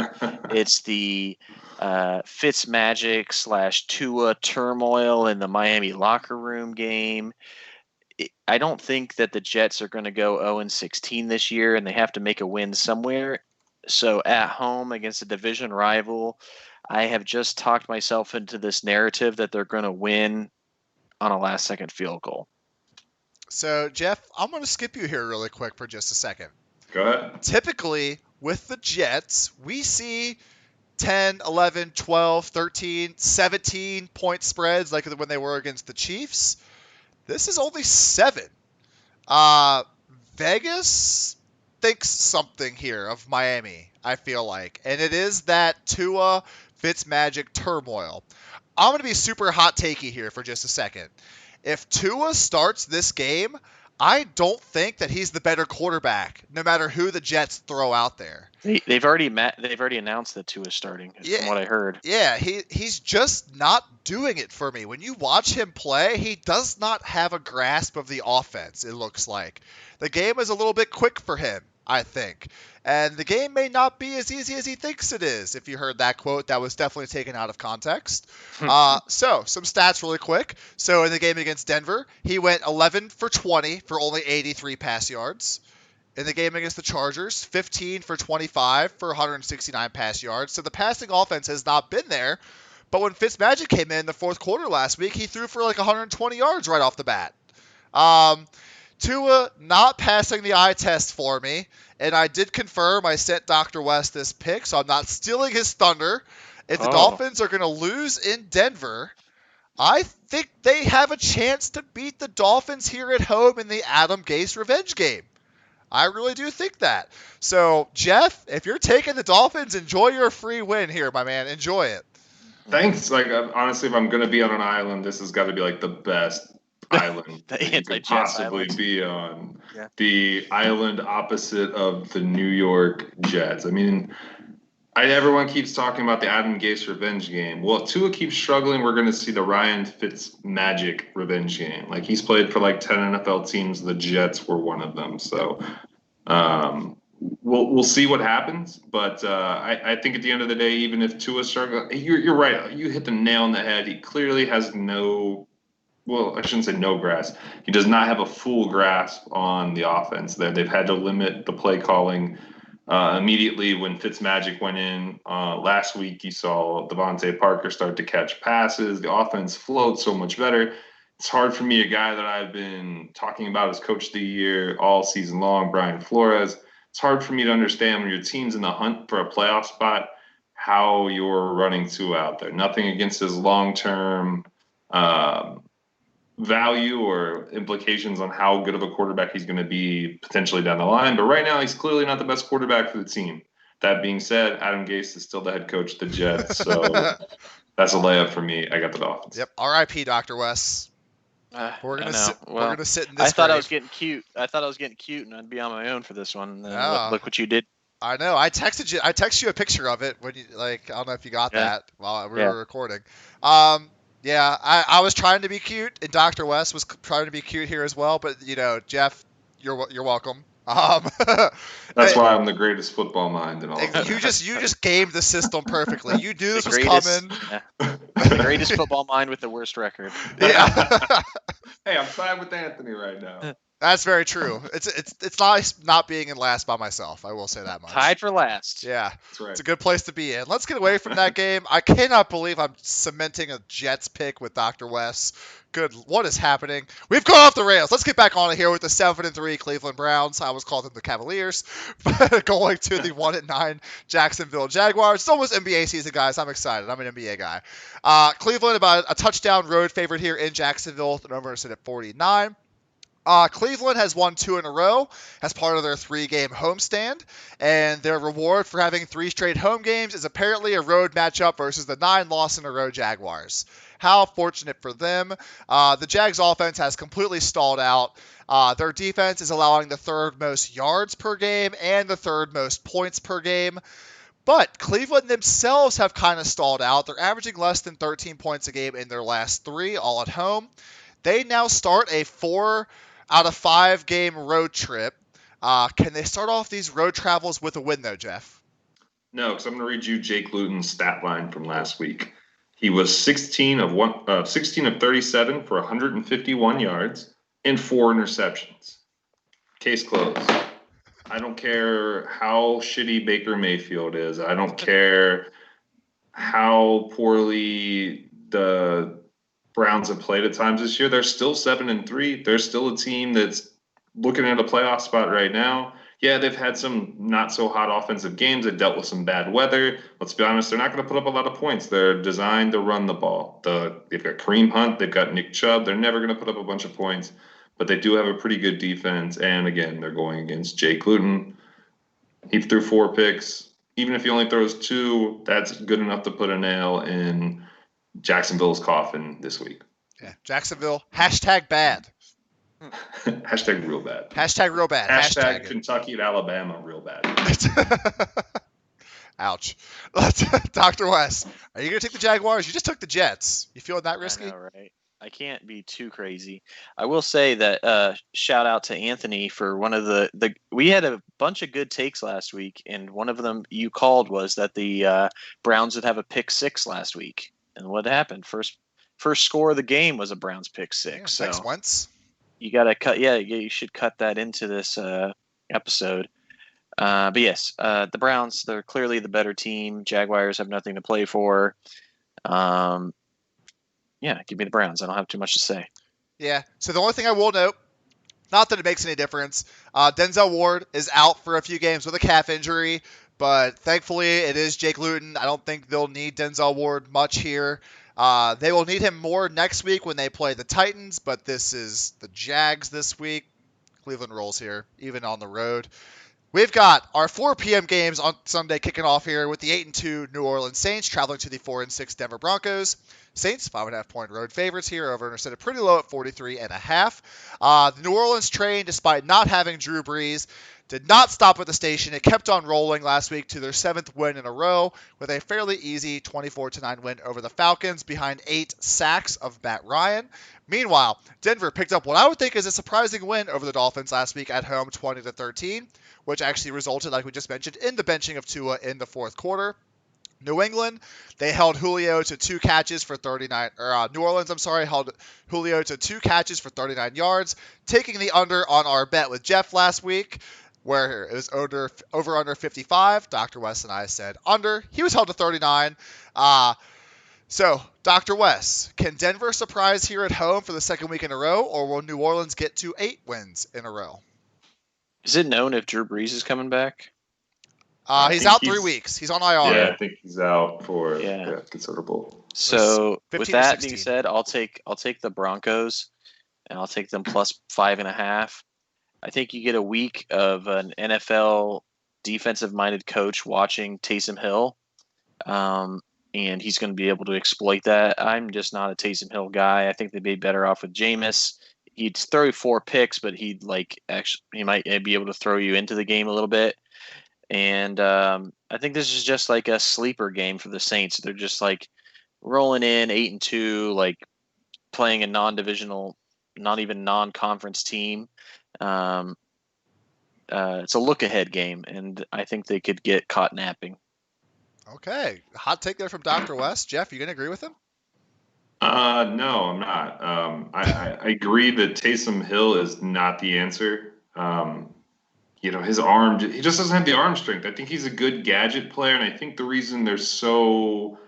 It's the Fitzmagic / Tua turmoil in the Miami locker room game. I don't think that the Jets are going to go 0-16 this year, and they have to make a win somewhere. So at home against a division rival, I have just talked myself into this narrative that they're going to win on a last-second field goal. So, Jeff, I'm going to skip you here really quick for just a second. Go ahead. Typically, with the Jets, we see 10, 11, 12, 13, 17 point spreads like when they were against the Chiefs. This is only 7. Vegas thinks something here of Miami, I feel like. And it is that Tua Fitzmagic turmoil. I'm going to be super hot takey here for just a second. If Tua starts this game, I don't think that he's the better quarterback, no matter who the Jets throw out there. They've already announced that Tua is starting, from what I heard. Yeah, he's just not doing it for me. When you watch him play, he does not have a grasp of the offense, it looks like. The game is a little bit quick for him, I think. And the game may not be as easy as he thinks it is. If you heard that quote, that was definitely taken out of context. So, some stats really quick. So, in the game against Denver, he went 11 for 20 for only 83 pass yards. In the game against the Chargers, 15 for 25 for 169 pass yards. So, the passing offense has not been there. But when Fitzmagic came in the fourth quarter last week, he threw for like 120 yards right off the bat. Tua not passing the eye test for me. And I did confirm I sent Dr. West this pick, so I'm not stealing his thunder. If the Dolphins are going to lose in Denver, I think they have a chance to beat the Dolphins here at home in the Adam Gase revenge game. I really do think that. So, Jeff, if you're taking the Dolphins, enjoy your free win here, my man. Enjoy it. Thanks. Like, honestly, if I'm going to be on an island, this has got to be like the best island The that you could anti-Jets possibly island. be on. Yeah. The island opposite of the New York Jets. I mean, everyone keeps talking about the Adam Gase revenge game. Well, if Tua keeps struggling, we're going to see the Ryan Fitzmagic revenge game. Like, he's played for like 10 NFL teams. The Jets were one of them. So we'll see what happens. But I think at the end of the day, even if Tua's struggling, you're right. You hit the nail on the head. He clearly has no – well, I shouldn't say no grasp. He does not have a full grasp on the offense there. They've had to limit the play calling. Immediately when Fitzmagic went in last week, you saw Devontae Parker start to catch passes. The offense flowed so much better. It's hard for me, a guy that I've been talking about as coach of the year all season long, Brian Flores. It's hard for me to understand when your team's in the hunt for a playoff spot, how you're running Tua out there. Nothing against his long-term value or implications on how good of a quarterback he's going to be potentially down the line. But right now, he's clearly not the best quarterback for the team. That being said, Adam Gase is still the head coach of the Jets, so that's a layup for me. I got the Dolphins. Yep. R.I.P. Dr. Wes. We're gonna sit. Well, we're gonna sit in this. I thought I grave. was getting cute. I thought I was getting cute, and I'd be on my own for this one. And then Yeah. look what you did. I know. I texted you. I texted you a picture of it when you I don't know if you got that while we were recording. Yeah, I was trying to be cute, and Dr. West was trying to be cute here as well. But Jeff, you're welcome. That's why I'm the greatest football mind in all. You just gamed the system perfectly. You knew this was coming. Yeah. The greatest football mind with the worst record. Yeah. Hey, I'm fine with Anthony right now. That's very true. It's nice not being in last by myself. I will say that much. Tied for last. Yeah, that's right. It's a good place to be in. Let's get away from that game. I cannot believe I'm cementing a Jets pick with Dr. West. Good. What is happening? We've gone off the rails. Let's get back on it here with the 7-3 Cleveland Browns. I always called them the Cavaliers. Going to the 1-9 Jacksonville Jaguars. It's almost NBA season, guys. I'm excited. I'm an NBA guy. Cleveland about a touchdown road favorite here in Jacksonville. The number is set at 49. Cleveland has won 2 in a row as part of their 3-game homestand, and their reward for having 3 straight home games is apparently a road matchup versus the 9-loss-in-a-row Jaguars. How fortunate for them. The Jags offense has completely stalled out. Their defense is allowing the 3rd most yards per game and the 3rd most points per game. But Cleveland themselves have kind of stalled out. They're averaging less than 13 points a game in their last 3, all at home. They now start a 4 out of 5 game road trip. Can they start off these road travels with a win, though, Jeff? No, because I'm going to read you Jake Luton's stat line from last week. He was 16 of 37 for 151 yards and 4 interceptions. Case closed. I don't care how shitty Baker Mayfield is. I don't care how poorly the Browns have played at times this year. They're still 7-3. They're still a team that's looking at a playoff spot right now. Yeah, they've had some not so hot offensive games. They've dealt with some bad weather. Let's be honest, they're not going to put up a lot of points. They're designed to run the ball. They've got Kareem Hunt. They've got Nick Chubb. They're never going to put up a bunch of points, but they do have a pretty good defense. And again, they're going against Jake Luton. He threw 4 picks. Even if he only throws 2, that's good enough to put a nail in Jacksonville's coffin this week. Yeah, Jacksonville, #bad. Hashtag real bad. Hashtag real bad. Hashtag Kentucky and Alabama real bad. Ouch. Dr. West, are you going to take the Jaguars? You just took the Jets. You feeling that risky? I know, right? I can't be too crazy. I will say that shout out to Anthony for one of the we had a bunch of good takes last week, and one of them you called was that the Browns would have a pick 6 last week. And what happened? First score of the game was a Browns pick 6. Yeah, so thanks once. You got to cut. Yeah, you should cut that into this episode. But yes, the Browns, they're clearly the better team. Jaguars have nothing to play for. Yeah, give me the Browns. I don't have too much to say. Yeah. So the only thing I will note, not that it makes any difference, Denzel Ward is out for a few games with a calf injury, but thankfully it is Jake Luton. I don't think they'll need Denzel Ward much here. They will need him more next week when they play the Titans, but this is the Jags this week. Cleveland rolls here, even on the road. We've got our 4 p.m. games on Sunday kicking off here with the 8-2 New Orleans Saints traveling to the 4-6 Denver Broncos. Saints 5.5 point road favorites here. Over-under set it pretty low at 43.5. The New Orleans train, despite not having Drew Brees, did not stop at the station. It kept on rolling last week to their 7th win in a row with a fairly easy 24-9 win over the Falcons behind 8 sacks of Matt Ryan. Meanwhile, Denver picked up what I would think is a surprising win over the Dolphins last week at home, 20-13, which actually resulted, like we just mentioned, in the benching of Tua in the fourth quarter. New England, they held Julio to 2 catches for 39. New Orleans, held Julio to 2 catches for 39 yards, taking the under on our bet with Jeff last week, where it was over under 55. Dr. West and I said under. He was held to 39. So, Dr. West, can Denver surprise here at home for the second week in a row, or will New Orleans get to 8 wins in a row? Is it known if Drew Brees is coming back? He's out 3 weeks. He's on IR. Yeah, I think he's out for considerable. So with that being said, I'll take the Broncos, and I'll take them plus 5.5. I think you get a week of an NFL defensive-minded coach watching Taysom Hill, and he's going to be able to exploit that. I'm just not a Taysom Hill guy. I think they'd be better off with Jameis. He'd throw 4 picks, but he might be able to throw you into the game a little bit. And I think this is just like a sleeper game for the Saints. They're just like rolling in 8-2, like playing a non-divisional, not even non-conference team. It's a look-ahead game, and I think they could get caught napping. Okay, hot take there from Dr. West. Jeff, you gonna agree with him? No, I'm not. I agree that Taysom Hill is not the answer. His arm, he just doesn't have the arm strength. I think he's a good gadget player, and I think the reason they're so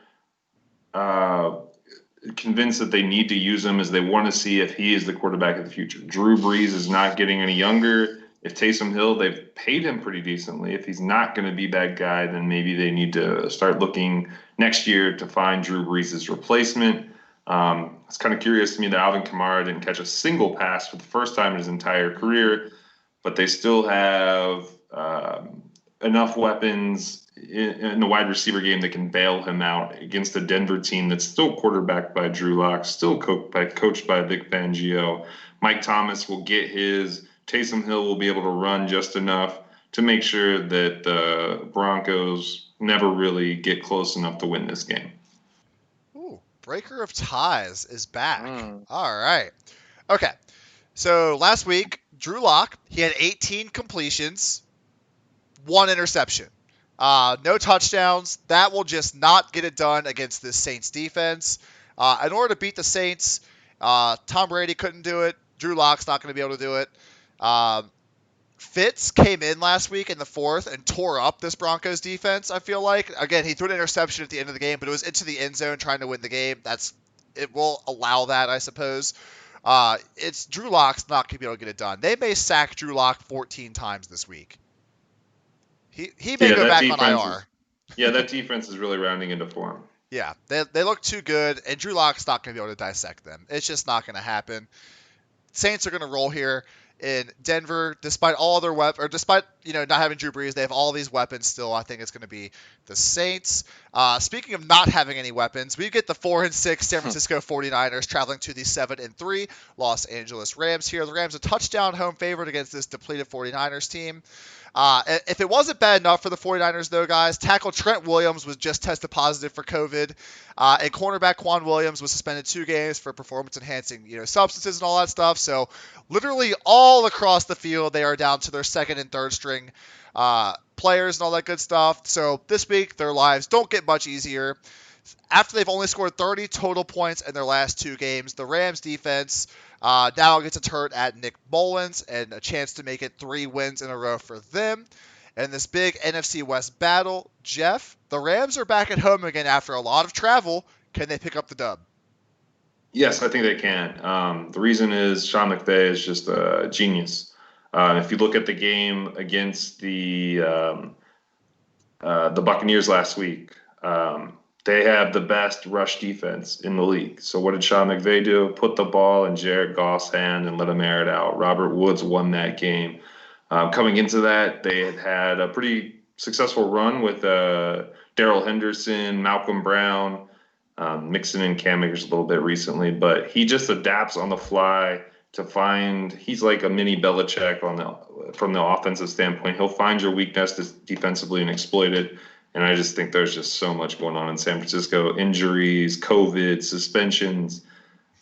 convinced that they need to use him is they want to see if he is the quarterback of the future. Drew Brees is not getting any younger. If Taysom Hill, they've paid him pretty decently. If he's not going to be that guy, then maybe they need to start looking next year to find Drew Brees' replacement. It's kind of curious to me that Alvin Kamara didn't catch a single pass for the first time in his entire career, but they still have enough weapons in the wide receiver game that can bail him out against a Denver team that's still quarterbacked by Drew Lock, still coached by Vic Fangio. Mike Thomas will get his. Taysom Hill will be able to run just enough to make sure that the Broncos never really get close enough to win this game. Ooh, breaker of ties is back. All right. Okay. So last week, Drew Lock, he had 18 completions, 1 interception. No touchdowns. That will just not get it done against this Saints defense. In order to beat the Saints, Tom Brady couldn't do it. Drew Lock's not going to be able to do it. Fitz came in last week in the 4th and tore up this Broncos defense, I feel like. Again, he threw an interception at the end of the game, but it was into the end zone trying to win the game. It will allow that, I suppose. It's Drew Lock's not going to be able to get it done. They may sack Drew Lock 14 times this week. He may go back on IR. That defense is really rounding into form. Yeah, they look too good, and Drew Lock's not going to be able to dissect them. It's just not going to happen. Saints are going to roll here in Denver, despite all their despite not having Drew Brees, they have all these weapons still. I think it's going to be the Saints. Speaking of not having any weapons, we get the 4-6 San Francisco 49ers traveling to the 7-3 Los Angeles Rams here. The Rams a touchdown home favorite against this depleted 49ers team. If it wasn't bad enough for the 49ers, though, guys, tackle Trent Williams was just tested positive for COVID, and cornerback Quan Williams was suspended 2 games for performance-enhancing substances and all that stuff. So literally all across the field, they are down to their 2nd and 3rd string players and all that good stuff. So this week, their lives don't get much easier. After they've only scored 30 total points in their last 2 games, the Rams defense now gets a turn at Nick Mullins and a chance to make it 3 wins in a row for them. And this big NFC West battle, Jeff, the Rams are back at home again after a lot of travel. Can they pick up the dub? Yes, I think they can. The reason is Sean McVay is just a genius. If you look at the game against the Buccaneers last week, they have the best rush defense in the league. So what did Sean McVay do? Put the ball in Jared Goff's hand and let him air it out. Robert Woods won that game. Coming into that, they had a pretty successful run with Darrell Henderson, Malcolm Brown, mixing in Cam Akers a little bit recently, but he just adapts on the fly to find. He's like a mini Belichick from the offensive standpoint. He'll find your weakness defensively and exploit it. And I just think there's just so much going on in San Francisco: injuries, COVID, suspensions.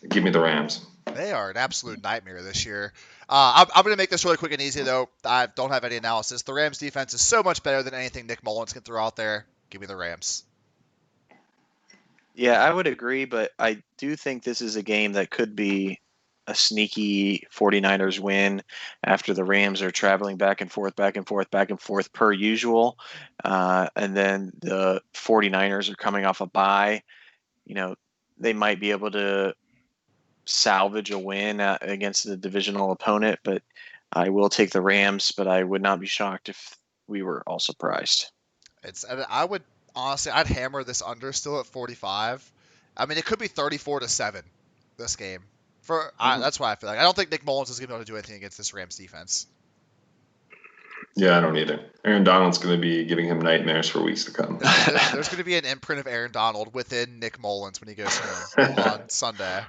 Give me the Rams. They are an absolute nightmare this year. I'm going to make this really quick and easy, though. I don't have any analysis. The Rams' defense is so much better than anything Nick Mullins can throw out there. Give me the Rams. Yeah, I would agree, but I do think this is a game that could be a sneaky 49ers win after the Rams are traveling back and forth per usual. And then the 49ers are coming off a bye. They might be able to salvage a win against the divisional opponent, but I will take the Rams, but I would not be shocked if we were all surprised. I would honestly, I'd hammer this under still at 45. I mean, it could be 34-7 this game. That's why I feel like I don't think Nick Mullins is going to be able to do anything against this Rams defense. Yeah, I don't either. Aaron Donald's going to be giving him nightmares for weeks to come. There's going to be an imprint of Aaron Donald within Nick Mullins when he goes home on Sunday.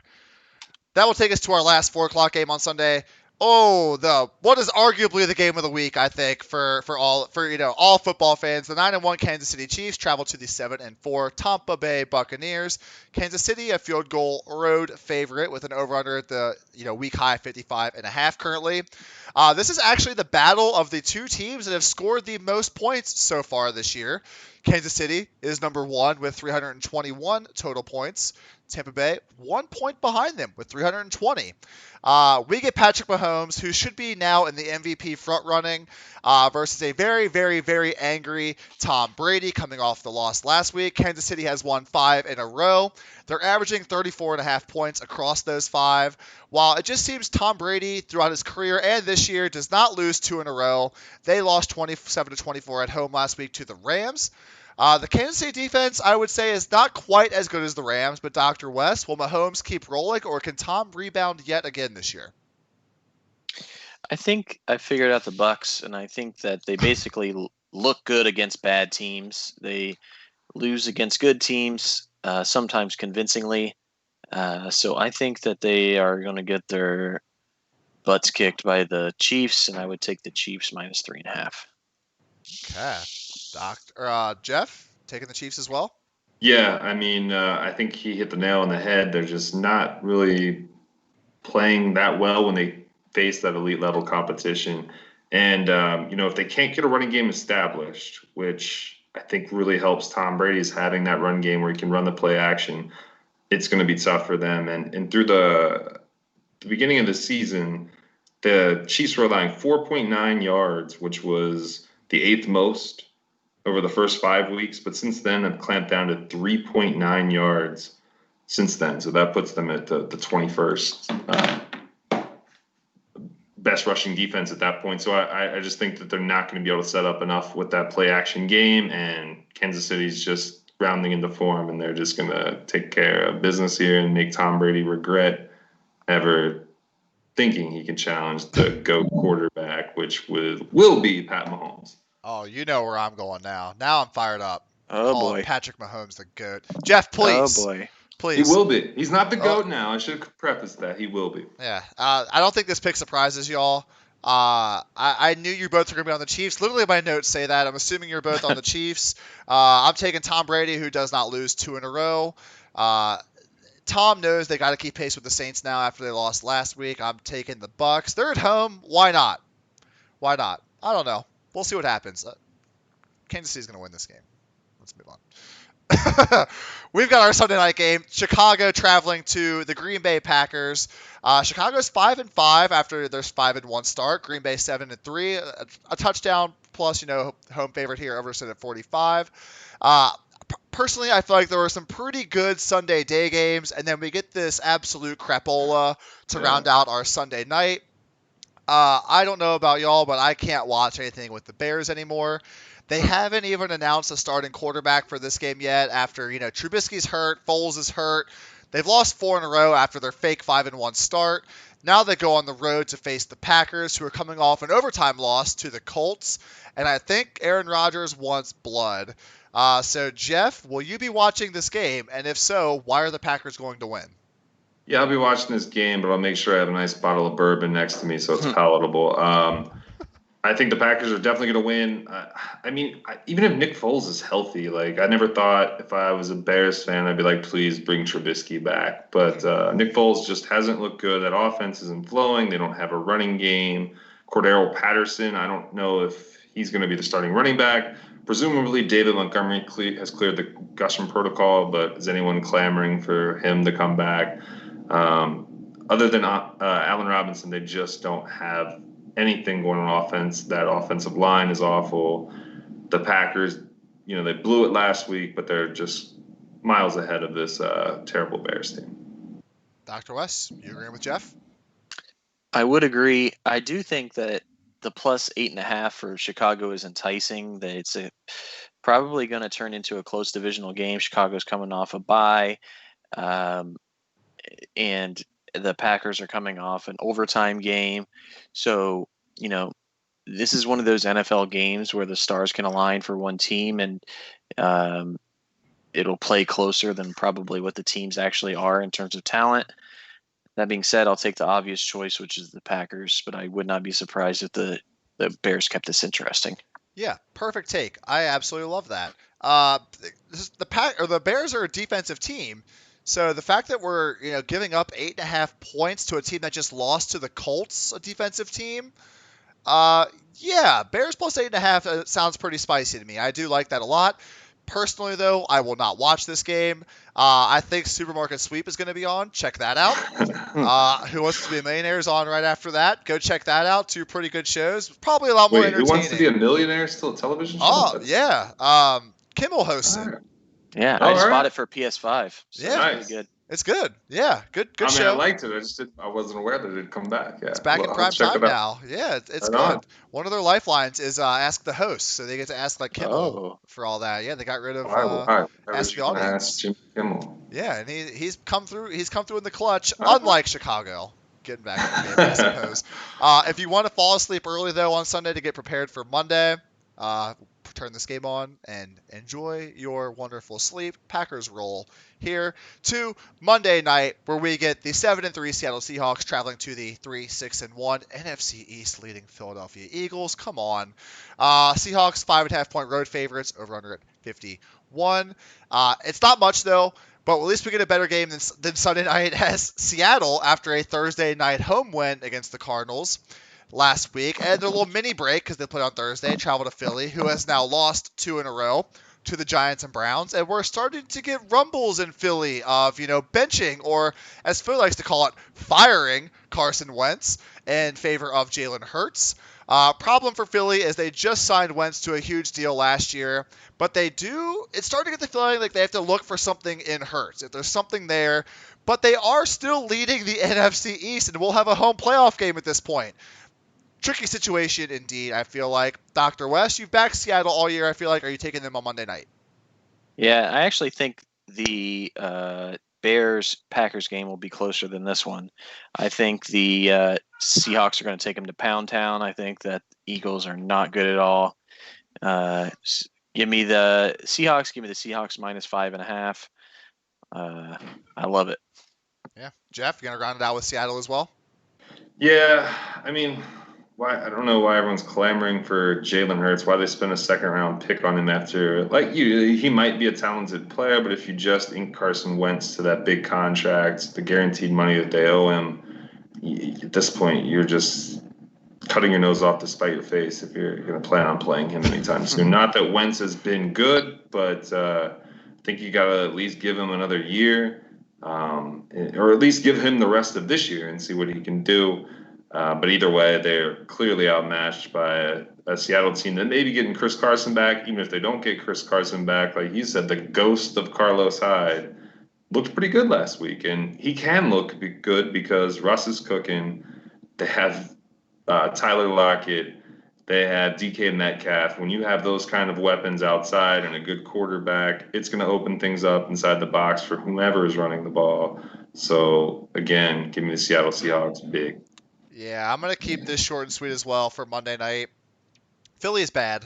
That will take us to our last 4 o'clock game on Sunday. What is arguably the game of the week, I think, for all football fans. The 9-1 Kansas City Chiefs travel to the 7-4 Tampa Bay Buccaneers. Kansas City, a field goal road favorite with an over/under at the week high 55.5 currently. This is actually the battle of the two teams that have scored the most points so far this year. Kansas City is number 1 with 321 total points. Tampa Bay 1 point behind them with 320. We get Patrick Mahomes, who should be now in the MVP front running, versus a very, very, very angry Tom Brady coming off the loss last week. Kansas City has won 5 in a row. They're averaging 34.5 points across those 5. While it just seems Tom Brady throughout his career and this year does not lose 2 in a row. They lost 27-24 at home last week to the Rams. The Kansas City defense, I would say, is not quite as good as the Rams, but Dr. West, will Mahomes keep rolling, or can Tom rebound yet again this year? I think I figured out the Bucs, and I think that they basically look good against bad teams. They lose against good teams, sometimes convincingly. So I think that they are going to get their butts kicked by the Chiefs, and I would take the Chiefs minus 3.5. Okay. Jeff, taking the Chiefs as well? Yeah, I mean, I think he hit the nail on the head. They're just not really playing that well when they face that elite level competition. And, if they can't get a running game established, which I think really helps Tom Brady, is having that run game where he can run the play action, it's going to be tough for them. And through the beginning of the season, the Chiefs were allowing 4.9 yards, which was the 8th most over the first 5 weeks, but since then have clamped down to 3.9 yards since then. So that puts them at the 21st best rushing defense at that point. So I just think that they're not going to be able to set up enough with that play action game, and Kansas City's just rounding into form, and they're just going to take care of business here and make Tom Brady regret ever thinking he can challenge the GOAT quarterback, which will be Pat Mahomes. Oh, you know where I'm going now. Now I'm fired up. Oh, boy. Patrick Mahomes the GOAT. Jeff, please. Oh, boy. Please. He will be. He's not the GOAT now. I should preface that. He will be. Yeah. I don't think this pick surprises y'all. I knew you both were going to be on the Chiefs. Literally, my notes say that. I'm assuming you're both on the Chiefs. I'm taking Tom Brady, who does not lose 2 in a row. Tom knows they got to keep pace with the Saints now after they lost last week. I'm taking the Bucs. They're at home. Why not? Why not? I don't know. We'll see what happens. Kansas City's going to win this game. Let's move on. We've got our Sunday night game. Chicago traveling to the Green Bay Packers. Chicago's 5-5 after their 5-1 start. Green Bay 7-3. A touchdown plus, home favorite here, over at 45. Personally, I feel like there were some pretty good Sunday day games, and then we get this absolute crapola to round out our Sunday night. I don't know about y'all, but I can't watch anything with the Bears anymore. They haven't even announced a starting quarterback for this game yet after, Trubisky's hurt, Foles is hurt. They've lost 4 in a row after their fake 5-1 start. Now they go on the road to face the Packers, who are coming off an overtime loss to the Colts. And I think Aaron Rodgers wants blood. So, Jeff, will you be watching this game? And if so, why are the Packers going to win? Yeah, I'll be watching this game, but I'll make sure I have a nice bottle of bourbon next to me so it's palatable. I think the Packers are definitely going to win. Even if Nick Foles is healthy, like I never thought if I was a Bears fan, I'd be like, please bring Trubisky back. But Nick Foles just hasn't looked good. That offense isn't flowing. They don't have a running game. Cordero Patterson, I don't know if he's going to be the starting running back. Presumably, David Montgomery has cleared the concussion protocol, but is anyone clamoring for him to come back? Other than Allen Robinson, they just don't have anything going on offense. That offensive line is awful. The Packers, they blew it last week, but they're just miles ahead of this terrible Bears team. Dr. West, you agreeing with Jeff? I would agree. I do think that the plus 8.5 for Chicago is enticing. That it's probably going to turn into a close divisional game. Chicago's coming off a bye, and the Packers are coming off an overtime game. So, this is one of those NFL games where the stars can align for one team, and it'll play closer than probably what the teams actually are in terms of talent. That being said, I'll take the obvious choice, which is the Packers, but I would not be surprised if the Bears kept this interesting. Yeah, perfect take. I absolutely love that. The Bears are a defensive team, so the fact that we're giving up 8.5 points to a team that just lost to the Colts, a defensive team, Bears plus 8.5 sounds pretty spicy to me. I do like that a lot. Personally, though, I will not watch this game. I think Supermarket Sweep is going to be on. Check that out. Who Wants to Be a Millionaire is on right after that. Go check that out. 2 pretty good shows. Probably a lot more entertaining. Who Wants to Be a Millionaire is still a television show? Oh, yeah. Kimmel hosts it. Yeah, I just bought it for PS5. So yeah, it's good. It's good. Yeah, good show. I liked it. I wasn't aware that it had come back. Yeah, it's back in prime time now. Yeah, it's good. On. One of their lifelines is Ask the Host, so they get to ask like Kimmel for all that. Yeah, they got rid of Ask the Audience. Ask Jim Kimmel. Yeah, and he's come through. He's come through in the clutch, unlike Chicago. Getting back to the game, I suppose. If you want to fall asleep early though on Sunday to get prepared for Monday, turn this game on and enjoy your wonderful sleep. Packers roll here to Monday night, where we get the 7-3 Seattle Seahawks traveling to the 3-6-1 NFC East leading Philadelphia Eagles. Come on. Seahawks 5.5 point road favorites, over under at 51. It's not much though, but at least we get a better game than Sunday night as Seattle after a Thursday night home win against the Cardinals last week, and a little mini break because they played on Thursday, travel to Philly, who has now lost 2 in a row to the Giants and Browns, and we're starting to get rumbles in Philly of, benching, or as Phil likes to call it, firing Carson Wentz in favor of Jalen Hurts. Problem for Philly is they just signed Wentz to a huge deal last year, but it's starting to get the feeling like they have to look for something in Hurts, if there's something there, but they are still leading the NFC East, and we'll have a home playoff game at this point. Tricky situation indeed, I feel like. Dr. West, you've backed Seattle all year, I feel like. Are you taking them on Monday night? Yeah, I actually think the Bears-Packers game will be closer than this one. I think the Seahawks are going to take them to Pound Town. I think that Eagles are not good at all. Give me the Seahawks minus 5.5. I love it. Yeah. Jeff, you going to round it out with Seattle as well? Yeah, I don't know why everyone's clamoring for Jalen Hurts, why they spent a second-round pick on him after, he might be a talented player, but if you just ink Carson Wentz to that big contract, the guaranteed money that they owe him, at this point, you're just cutting your nose off to spite your face if you're going to plan on playing him anytime soon. Not that Wentz has been good, but I think you got to at least give him another year, or at least give him the rest of this year and see what he can do. But either way, they're clearly outmatched by a Seattle team that may be getting Chris Carson back. Even if they don't get Chris Carson back, like you said, the ghost of Carlos Hyde looked pretty good last week. And he can look good because Russ is cooking. They have Tyler Lockett, They had DK Metcalf. When you have those kind of weapons outside and a good quarterback, it's going to open things up inside the box for whomever is running the ball. So, again, give me the Seattle Seahawks big. Yeah, I'm gonna keep this short and sweet as well for Monday night. Philly is bad.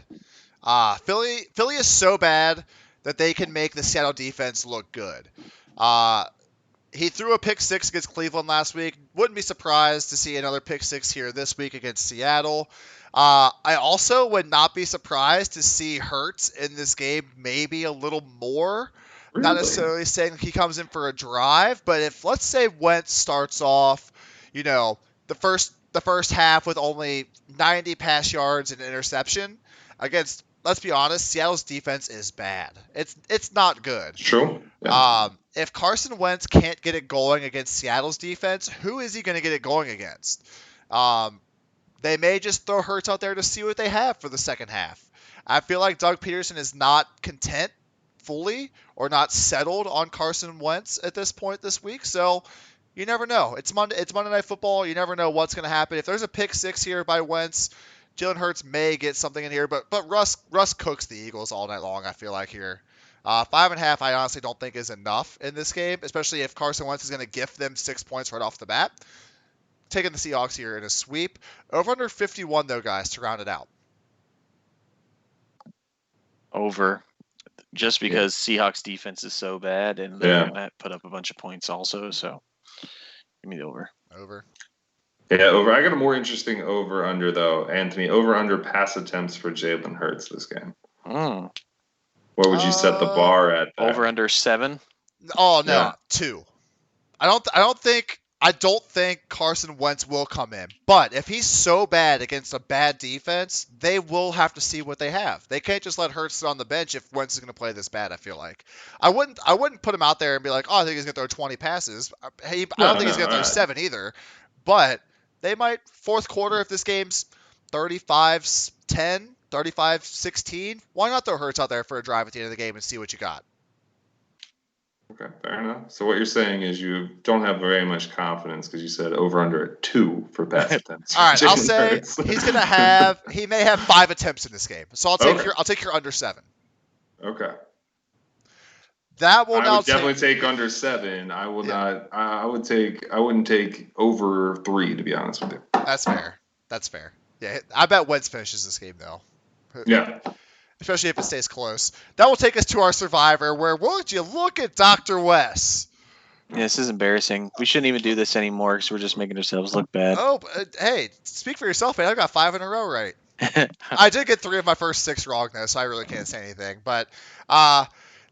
Philly is so bad that they can make the Seattle defense look good. He threw a pick six against Cleveland last week. Wouldn't be surprised to see another pick six here this week against Seattle. I also would not be surprised to see Hurts in this game maybe a little more. Really? Not necessarily saying he comes in for a drive, but if let's say Wentz starts off, the first half with only 90 pass yards and an interception against, let's be honest, Seattle's defense is bad. It's not good. True. Yeah. If Carson Wentz can't get it going against Seattle's defense, who is he going to get it going against? They may just throw Hurts out there to see what they have for the second half. I feel like Doug Peterson is not content fully or not settled on Carson Wentz at this point this week. So you never know. It's Monday Night Football. You never know what's going to happen. If there's a pick six here by Wentz, Jalen Hurts may get something in here. But Russ cooks the Eagles all night long, I feel like, here. 5.5, I honestly don't think is enough in this game, especially if Carson Wentz is going to gift them 6 points right off the bat. Taking the Seahawks here in a sweep. Over under 51, though, guys, to round it out. Over. Just because Seahawks defense is so bad, and they're going to put up a bunch of points also. So, give me the over. Over. Yeah, over. I got a more interesting over-under, though, Anthony. Over-under pass attempts for Jalen Hurts this game. What would you set the bar at? Over under 7? Oh, no. 2. I don't think Carson Wentz will come in. But if he's so bad against a bad defense, they will have to see what they have. They can't just let Hurts sit on the bench if Wentz is going to play this bad, I feel like. I wouldn't put him out there and be like, oh, I think he's going to throw 20 passes. I don't think he's going to throw 7 either. But they might, fourth quarter, if this game's 35-10, 35-16, why not throw Hurts out there for a drive at the end of the game and see what you got? Okay, fair enough. So what you're saying is you don't have very much confidence because you said over under at 2 for pass attempts. All right, I'll say he may have 5 attempts in this game. So I'll take your under 7. Okay. That will I would definitely take under 7. I will not. I wouldn't take over 3, to be honest with you. That's fair. Yeah, I bet Wentz finishes this game though. Yeah. Especially if it stays close. That will take us to our survivor, where would you look at Dr. Wes? Yeah, this is embarrassing. We shouldn't even do this anymore because we're just making ourselves look bad. Oh, hey, speak for yourself, man. I got 5 in a row right. I did get 3 of my first 6 wrong, though, so I really can't say anything. But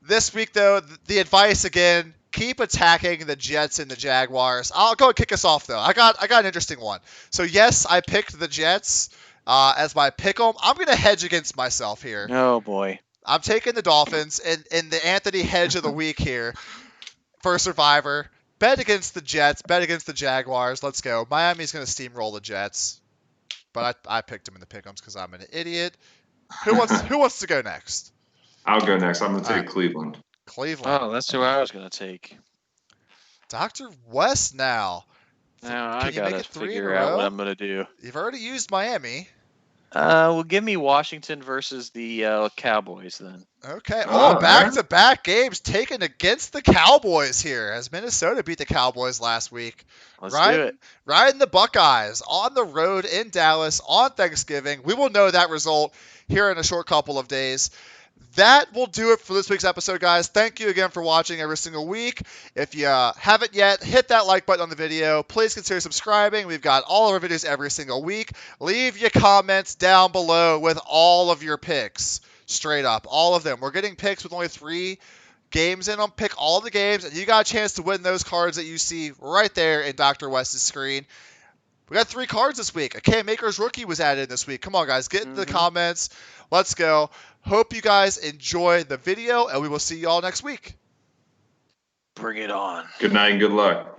this week, though, the advice, again, keep attacking the Jets and the Jaguars. I'll go and kick us off, though. I got an interesting one. So, yes, I picked the Jets as my pick 'em. I'm going to hedge against myself here. Oh, boy. I'm taking the Dolphins in the Anthony hedge of the week here for Survivor. Bet against the Jets. Bet against the Jaguars. Let's go. Miami's going to steamroll the Jets. But I picked them in the pick-ems because I'm an idiot. Who wants to go next? I'll go next. I'm going to take Cleveland. Cleveland. Oh, that's who I was going to take. Dr. West now. Now I got to figure out what I'm going to do. You've already used Miami. Well, give me Washington versus the Cowboys then. Okay. Back-to-back games taken against the Cowboys here as Minnesota beat the Cowboys last week. Let's do it. Riding the Buckeyes on the road in Dallas on Thanksgiving. We will know that result here in a short couple of days. That will do it for this week's episode, guys. Thank you again for watching every single week. If you haven't yet, hit that like button on the video. Please consider subscribing. We've got all of our videos every single week. Leave your comments down below with all of your picks. Straight up. All of them. We're getting picks with only 3 games in them. Pick all the games, and you got a chance to win those cards that you see right there in Dr. West's screen. We got 3 cards this week. A Cam Akers rookie was added this week. Come on, guys. Get in the comments. Let's go. Hope you guys enjoy the video, and we will see you all next week. Bring it on. Good night and good luck.